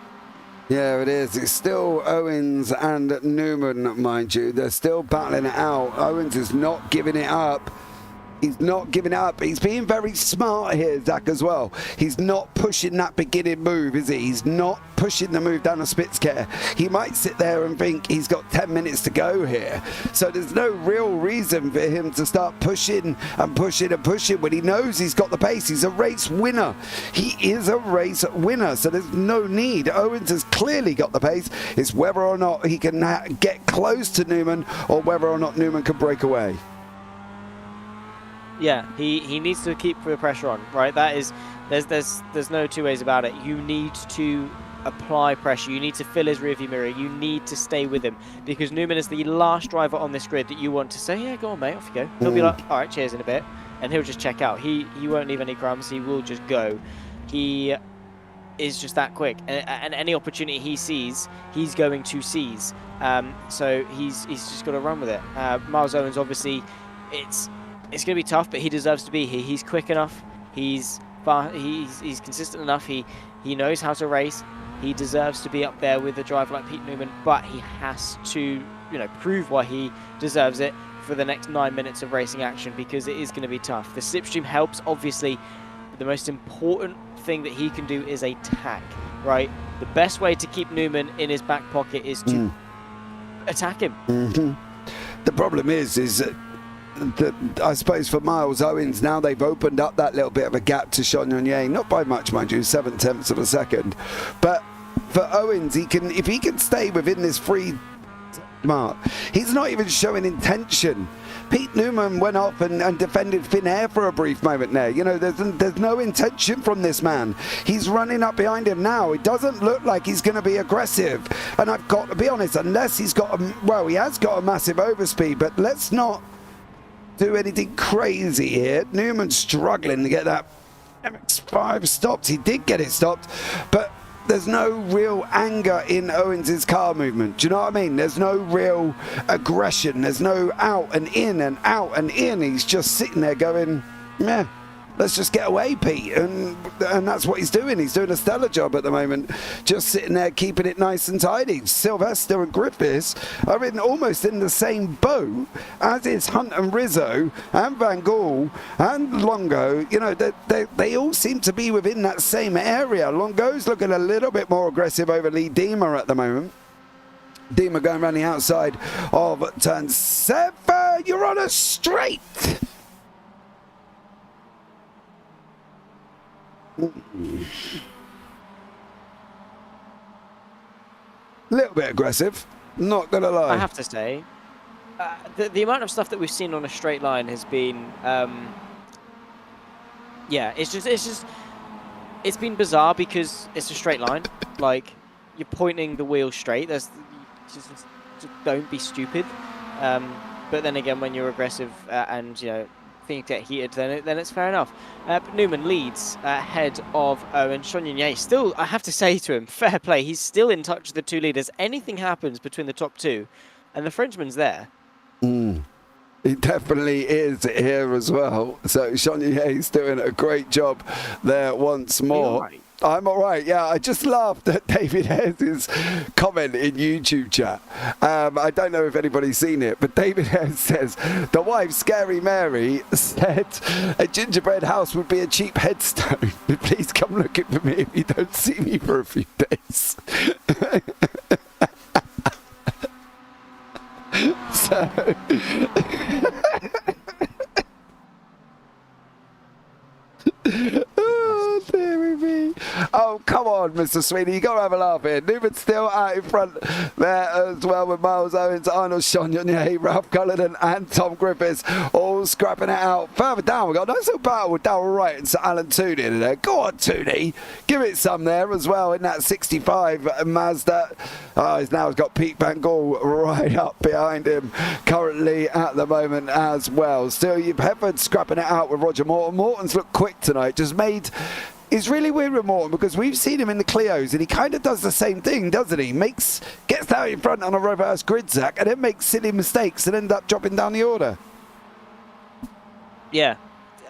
Yeah, it is. It's still Owens and Newman, mind you. They're still battling it out. Owens is not giving it up. He's not giving up. He's being very smart here, Zach, as well. He's not pushing that beginning move, is he? He's not pushing the move down a Spitzkare. He might sit there and think he's got 10 minutes to go here. So there's no real reason for him to start pushing and pushing and pushing when he knows he's got the pace. He's a race winner. He is a race winner, so there's no need. Owens has clearly got the pace. It's whether or not he can get close to Newman or whether or not Newman can break away. Yeah, he needs to keep the pressure on, right? That is, there's no two ways about it. You need to apply pressure. You need to fill his rearview mirror. You need to stay with him because Newman is the last driver on this grid that you want to say, yeah, go on, mate, off you go. He'll be like, all right, cheers in a bit, and he'll just check out. He won't leave any crumbs. He will just go. He is just that quick, and any opportunity he sees, he's going to seize. So he's just got to run with it. Miles Owens, obviously, it's going to be tough, but he deserves to be here. He's quick enough. He's consistent enough. He knows how to race. He deserves to be up there with a driver like Pete Newman, but he has to, prove why he deserves it for the next 9 minutes of racing action because it is going to be tough. The slipstream helps, obviously. But the most important thing that he can do is a tack, right? The best way to keep Newman in his back pocket is to attack him. The problem is that I suppose for Miles Owens, now they've opened up that little bit of a gap to Sean Yunye, not by much, mind you, 7/10 of a second. But for Owens, if he can stay within this free mark, he's not even showing intention. Pete Newman went off and defended Finn Air for a brief moment there. There's no intention from this man. He's running up behind him now. It doesn't look like he's going to be aggressive. And I've got to be honest, unless he's got he has got a massive overspeed, but let's not do anything crazy here. Newman's struggling to get that MX5 stopped. He did get it stopped, but there's no real anger in Owens's car movement. Do you know what I mean? There's no real aggression. There's no out and in and out and in. He's just sitting there going, meh. Let's just get away, Pete, and that's what he's doing. He's doing a stellar job at the moment, just sitting there keeping it nice and tidy. Sylvester and Griffiths are almost in the same boat, as is Hunt and Rizzo and Van Gool and Longo. They all seem to be within that same area. Longo's looking a little bit more aggressive over Lee Deemer at the moment. Dima going around the outside of turn 7. You're on a straight. Little bit aggressive, not gonna lie. I have to say, the amount of stuff that we've seen on a straight line has been, yeah, it's been bizarre because it's a straight line. Like, you're pointing the wheel straight. There's just don't be stupid. But then again, when you're aggressive and things get heated, then it's fair enough. But Newman leads ahead of Owen. Chagnon still, I have to say to him, fair play. He's still in touch with the 2 leaders. Anything happens between the top 2, and the Frenchman's there. He definitely is here as well. So Chagnon doing a great job there once more. Right. I'm all right, yeah. I just laughed at David Hare's comment in YouTube chat. I don't know if anybody's seen it, but David Hare says, the wife, Scary Mary, said a gingerbread house would be a cheap headstone. Please come looking for me if you don't see me for a few days. So... oh, dear me. Oh, come on, Mr. Sweeney. You got to have a laugh here. Newman's still out in front there as well with Miles Owens, Arnold Chagnon, Ralph Cullinan and Tom Griffiths all scrapping it out. Further down, we've got a nice little battle with Darryl Wright and Sir Alan Tooney in there. Go on, Tooney. Give it some there as well in that 65 Mazda. He's now got Pete Van Gaal right up behind him currently at the moment as well. Still, you've Hefford scrapping it out with Roger Morton. Morton's looked quick tonight, just made... It's really weird with Morton because we've seen him in the Clios and he kind of does the same thing, doesn't he? Gets out in front on a reverse grid sack and then makes silly mistakes and end up dropping down the order. Yeah,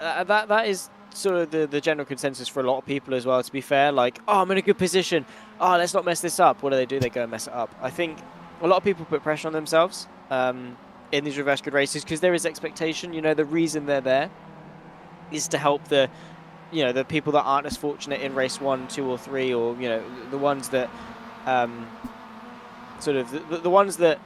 that is sort of the general consensus for a lot of people as well, to be fair. Like, oh, I'm in a good position. Oh, let's not mess this up. What do? They go and mess it up. I think a lot of people put pressure on themselves in these reverse grid races because there is expectation. The reason they're there is to help the people that aren't as fortunate in race 1, 2 or 3, or the ones that sort of the ones that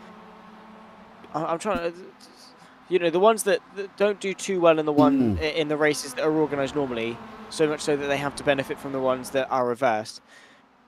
I'm trying to the ones that don't do too well in the races that are organized normally, so much so that they have to benefit from the ones that are reversed.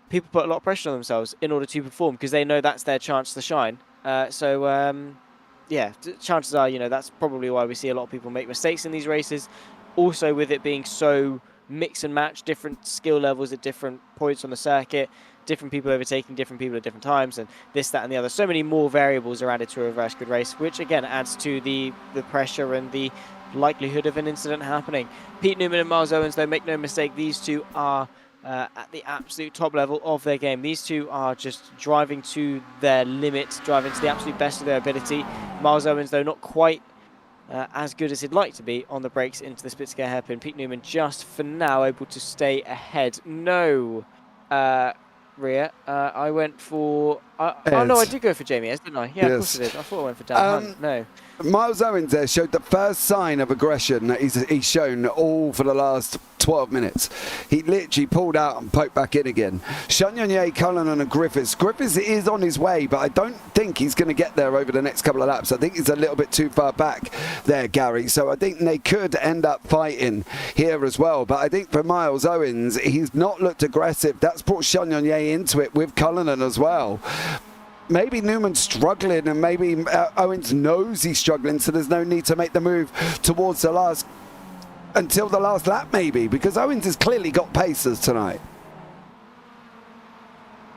People put a lot of pressure on themselves in order to perform because they know that's their chance to shine. Yeah, chances are that's probably why we see a lot of people make mistakes in these races. Also, with it being so mix and match, different skill levels at different points on the circuit, different people overtaking different people at different times, and this, that, and the other. So many more variables are added to a reverse grid race, which again adds to the pressure and the likelihood of an incident happening. Pete Newman and Miles Owens, though, make no mistake, these two are at the absolute top level of their game. These two are just driving to their limit, driving to the absolute best of their ability. Miles Owens, though, not quite as good as he'd like to be on the brakes into the split scare hairpin. Pete Newman just for now able to stay ahead. No, Rhea, I went for... oh no, I did go for Jamie S, didn't I? Yeah, yes. Of course I did. I thought I went for Dan Hunt. No. Miles Owens there showed the first sign of aggression that he's shown all for the last 12 minutes. He literally pulled out and poked back in again. Chagnon, Cullinan and Griffiths. Griffiths is on his way, but I don't think he's going to get there over the next couple of laps. I think he's a little bit too far back there, Gary. So I think they could end up fighting here as well. But I think for Miles Owens, he's not looked aggressive. That's brought Chagnon into it with Cullinan as well. Maybe Newman's struggling and maybe Owens knows he's struggling, so there's no need to make the move towards until the last lap maybe, because Owens has clearly got paces tonight.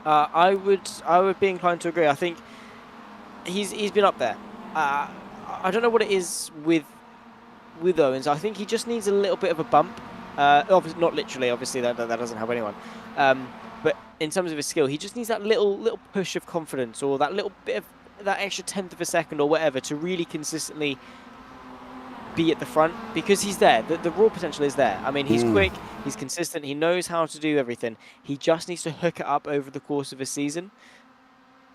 I would be inclined to agree. I think he's been up there. I don't know what it is with Owens. I think he just needs a little bit of a bump. Obviously, not literally, obviously that doesn't help anyone. But in terms of his skill, he just needs that little push of confidence, or that little bit of that extra 1/10 of a second or whatever to really consistently be at the front, because he's there. The raw potential is there. I mean, he's quick, he's consistent, he knows how to do everything. He just needs to hook it up over the course of a season,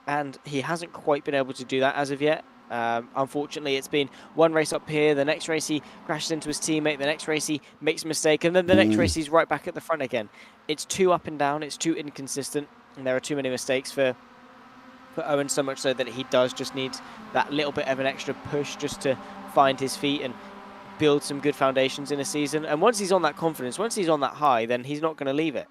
and he hasn't quite been able to do that as of yet. Unfortunately, it's been one race up here, the next race he crashes into his teammate, the next race he makes a mistake, and then the next race he's right back at the front again. It's too up and down, it's too inconsistent, and there are too many mistakes for for Owen, so much so that he does just need that little bit of an extra push just to find his feet and build some good foundations in a season. And once he's on that confidence, once he's on that high, then he's not going to leave it.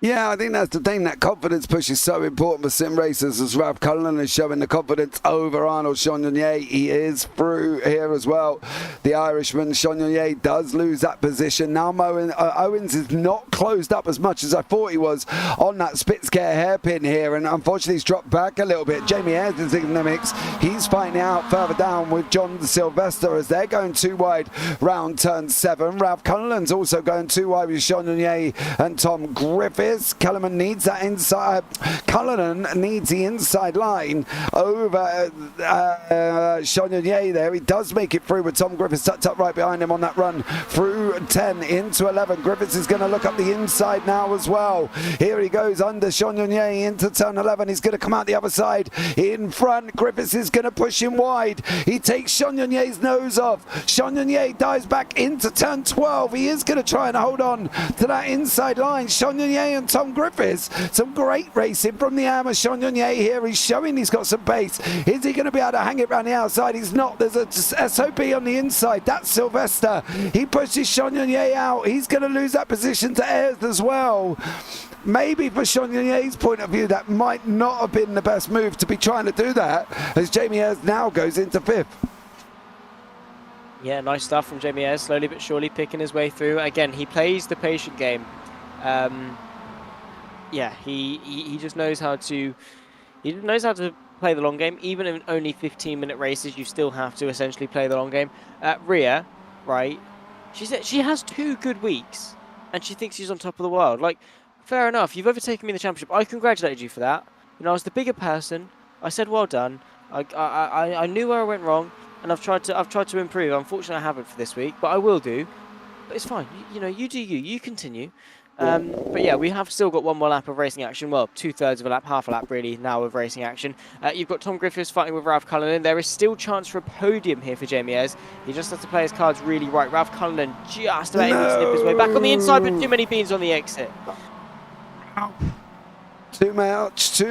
Yeah, I think that's the thing. That confidence push is so important for SimRacers, as Ralph Cullen is showing the confidence over Arnold Chagnon. He is through here as well. The Irishman, Chagnon, does lose that position. Now Owens is not closed up as much as I thought he was on that Spitzker hairpin here, and unfortunately he's dropped back a little bit. Jamie Ayres is in the mix. He's fighting out further down with John Sylvester as they're going too wide round turn 7. Ralph Cullen's also going too wide with Chagnon and Tom Griffiths. Cullinan needs that inside. Cullinan needs the inside line over Chagnon there. He does make it through with Tom Griffiths tucked up right behind him on that run through 10 into 11. Griffiths is going to look up the inside now as well. Here he goes under Chagnon into turn 11. He's going to come out the other side in front. Griffiths is going to push him wide. He takes Chagnon's nose off. Chagnon dives back into turn 12. He is going to try and hold on to that inside line. Chagnon and Tom Griffiths, some great racing from the Hammer. Chagnon here, he's showing he's got some pace. Is he going to be able to hang it around the outside? He's not. There's a SOP on the inside. That's Sylvester. He pushes Chagnon out. He's going to lose that position to Ayres as well. Maybe for Chagnon's point of view, that might not have been the best move to be trying to do that, as Jamie Ayres now goes into 5th. Yeah, nice stuff from Jamie Ayres, slowly but surely picking his way through. Again, he plays the patient game. Yeah, he just knows how to play the long game. Even in only 15-minute races, you still have to essentially play the long game. Rhea, right? She has 2 good weeks, and she thinks she's on top of the world. Like, fair enough. You've overtaken me in the championship. I congratulated you for that. You know, I was the bigger person. I said well done. I knew where I went wrong, and I've tried to improve. Unfortunately, I haven't for this week, but I will do. But it's fine. You know, you do you. You continue. But yeah, we have still got one more lap of racing action. Well, 2/3 of a lap, half a lap really now of racing action. You've got Tom Griffiths fighting with Ralph Cullen. There is still chance for a podium here for Jamie Ayres. He just has to play his cards really right. Ralph Cullen just about able to snip his way back on the inside, but too many beans on the exit. Too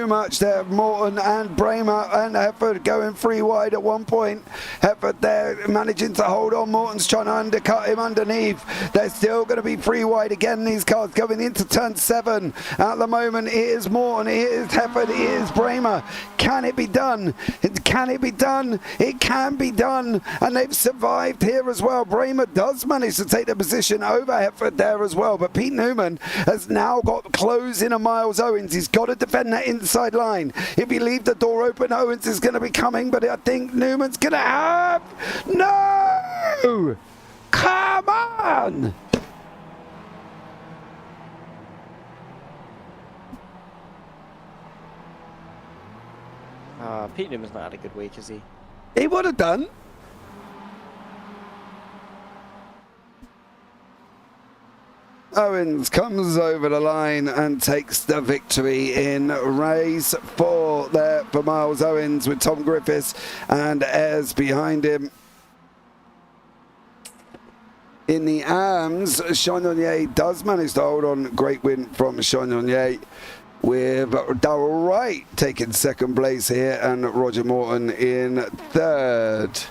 much there. Morton and Bramer and Hefford going 3 wide at one point. Hefford there managing to hold on. Morton's trying to undercut him underneath. They're still going to be 3 wide again. These cars going into turn 7. At the moment, it is Morton, it is Hefford, it is Bramer. Can it be done? Can it be done? It can be done. And they've survived here as well. Bramer does manage to take the position over Hefford there as well. But Pete Newman has now got closing a Miles Owens. He's got to defend that inside line. If you leave the door open, Owens is going to be coming, but I think Newman's going to have... No! Come on! Pete Newman's not had a good week, has he? He would have done. Owens comes over the line and takes the victory in race 4 there for Miles Owens, with Tom Griffiths and Ayres behind him. In the arms, Chagnon does manage to hold on. Great win from Chagnon, with Darrell Wright taking 2nd place here and Roger Morton in 3rd.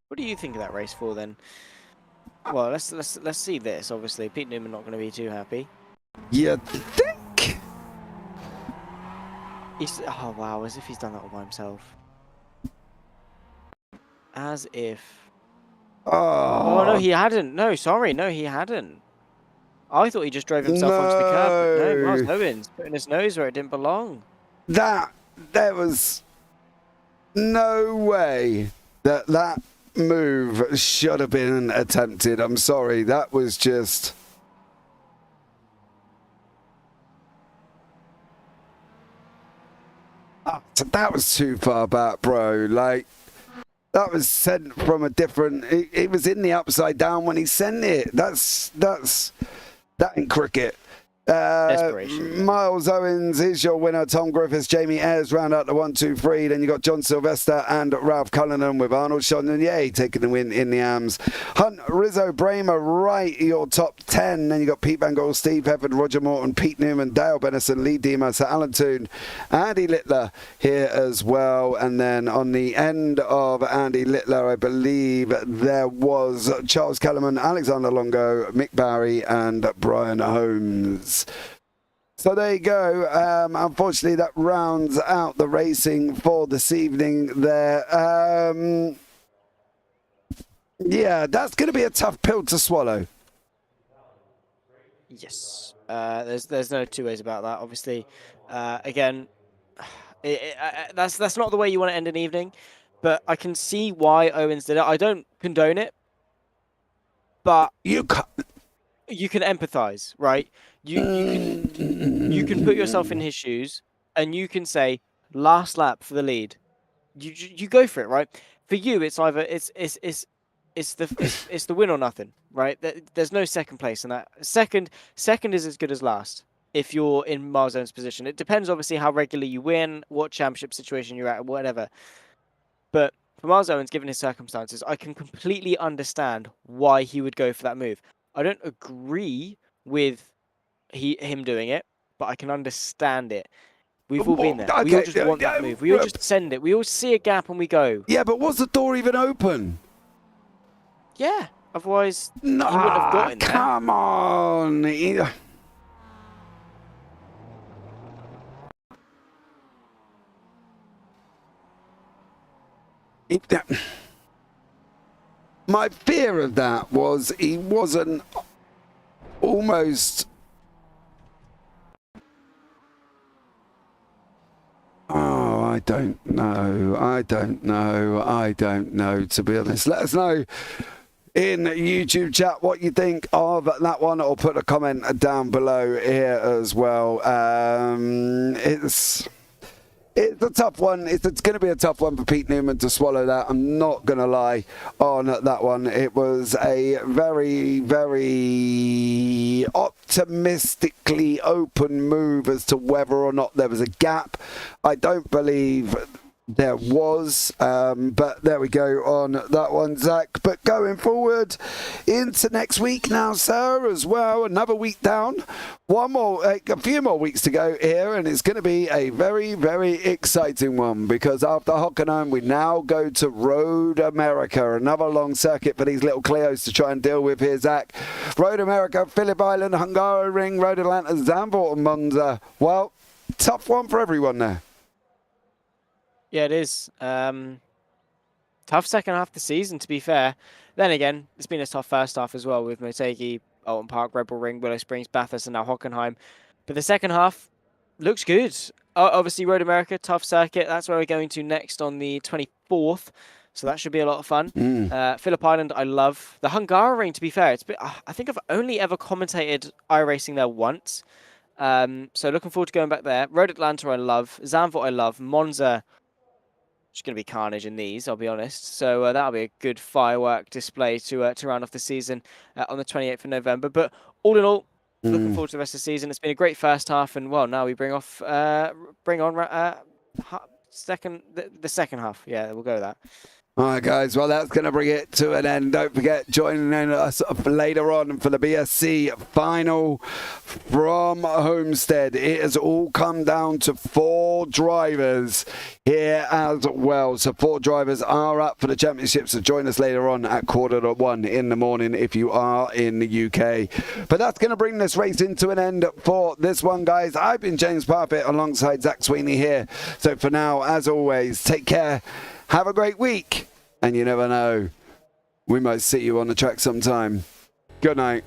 What do you think of that race 4 then? Well, let's see this. Obviously, Pete Newman not going to be too happy. You think? Oh wow, as if he's done that all by himself. As if. Oh no, he hadn't. No, sorry, no, he hadn't. I thought he just drove himself onto the curb. No, Miles Owens putting his nose where it didn't belong. There was no way that move should have been attempted. I'm sorry, that was just... that was too far back, bro. Like, that was sent from a different... It was in the upside down when he sent it. That in cricket. Desperation. Miles Owens is your winner. Tom Griffiths, Jamie Ayres round out the 1, 2, 3. Then you got John Sylvester and Ralph Cullinan with Arnold Chardonnay taking the win in the AMS. Hunt, Rizzo, Bramer, Wright, your top 10. Then you got Pete Van Gogh, Steve Hefford, Roger Morton, Pete Newman, Dale Bennison, Lee Deemer, Sir Alan Toon, Andy Littler here as well. And then on the end of Andy Littler, I believe there was Charles Kellerman, Alexander Longo, Mick Barry and Brian Holmes. So there you go. Unfortunately, that rounds out the racing for this evening there. Yeah, that's going to be a tough pill to swallow. Yes. There's no two ways about that. Obviously, again, that's not the way you want to end an evening, but I can see why Owens did it. I don't condone it, but you can empathize, right? You can put yourself in his shoes, and you can say last lap for the lead. You go for it, right? For you, it's either it's the win or nothing, right? There's no second place in that. Second is as good as last if you're in Miles Owens' position. It depends obviously how regularly you win, what championship situation you're at, whatever. But for Miles Owens, given his circumstances, I can completely understand why he would go for that move. I don't agree with him doing it, but I can understand it. We've all been there. We all just want that move. We all just send it. We all see a gap and we go. Yeah, but was the door even open? Yeah. Otherwise, he wouldn't have got in there. Come on. My fear of that was he wasn't almost... Oh, I don't know, to be honest. Let us know in YouTube chat what you think of that one, or put a comment down below here as well. It's a tough one. It's going to be a tough one for Pete Newman to swallow that. I'm not going to lie on that one. It was a very, very optimistically open move as to whether or not there was a gap. I don't believe there was, but there we go on that one, Zach. But going forward into next week now, sir, as well, another week down, a few more weeks to go here, and it's going to be a very, very exciting one, because after Hockenheim we now go to Road America, another long circuit for these little Clios to try and deal with here, Zach. Road America, Phillip Island, Hungaroring, Road Atlanta, Zandvoort and Monza. Well, tough one for everyone there. Yeah, it is. Tough second half of the season, to be fair. Then again, it's been a tough first half as well with Motegi, Alton Park, Red Bull Ring, Willow Springs, Bathurst, and now Hockenheim. But the second half looks good. Obviously, Road America, tough circuit. That's where we're going to next on the 24th. So that should be a lot of fun. Phillip Island, I love. The Hungaroring, to be fair, I think I've only ever commentated iRacing there once. So looking forward to going back there. Road Atlanta, I love. Zandvoort, I love. Monza, it's going to be carnage in these, I'll be honest. So that'll be a good firework display to round off the season on the 28th of November. But all in all, looking forward to the rest of the season. It's been a great first half, and well, now we bring on the second half. Yeah, we'll go with that. All right, guys. Well, that's going to bring it to an end. Don't forget, joining us later on for the BSC final from Homestead. It has all come down to 4 drivers here as well. So 4 drivers are up for the championship. So join us later on at 1:45 in the morning if you are in the UK. But that's going to bring this race into an end for this one, guys. I've been James Parfitt alongside Zach Sweeney here. So for now, as always, take care. Have a great week, and you never know, we might see you on the track sometime. Good night.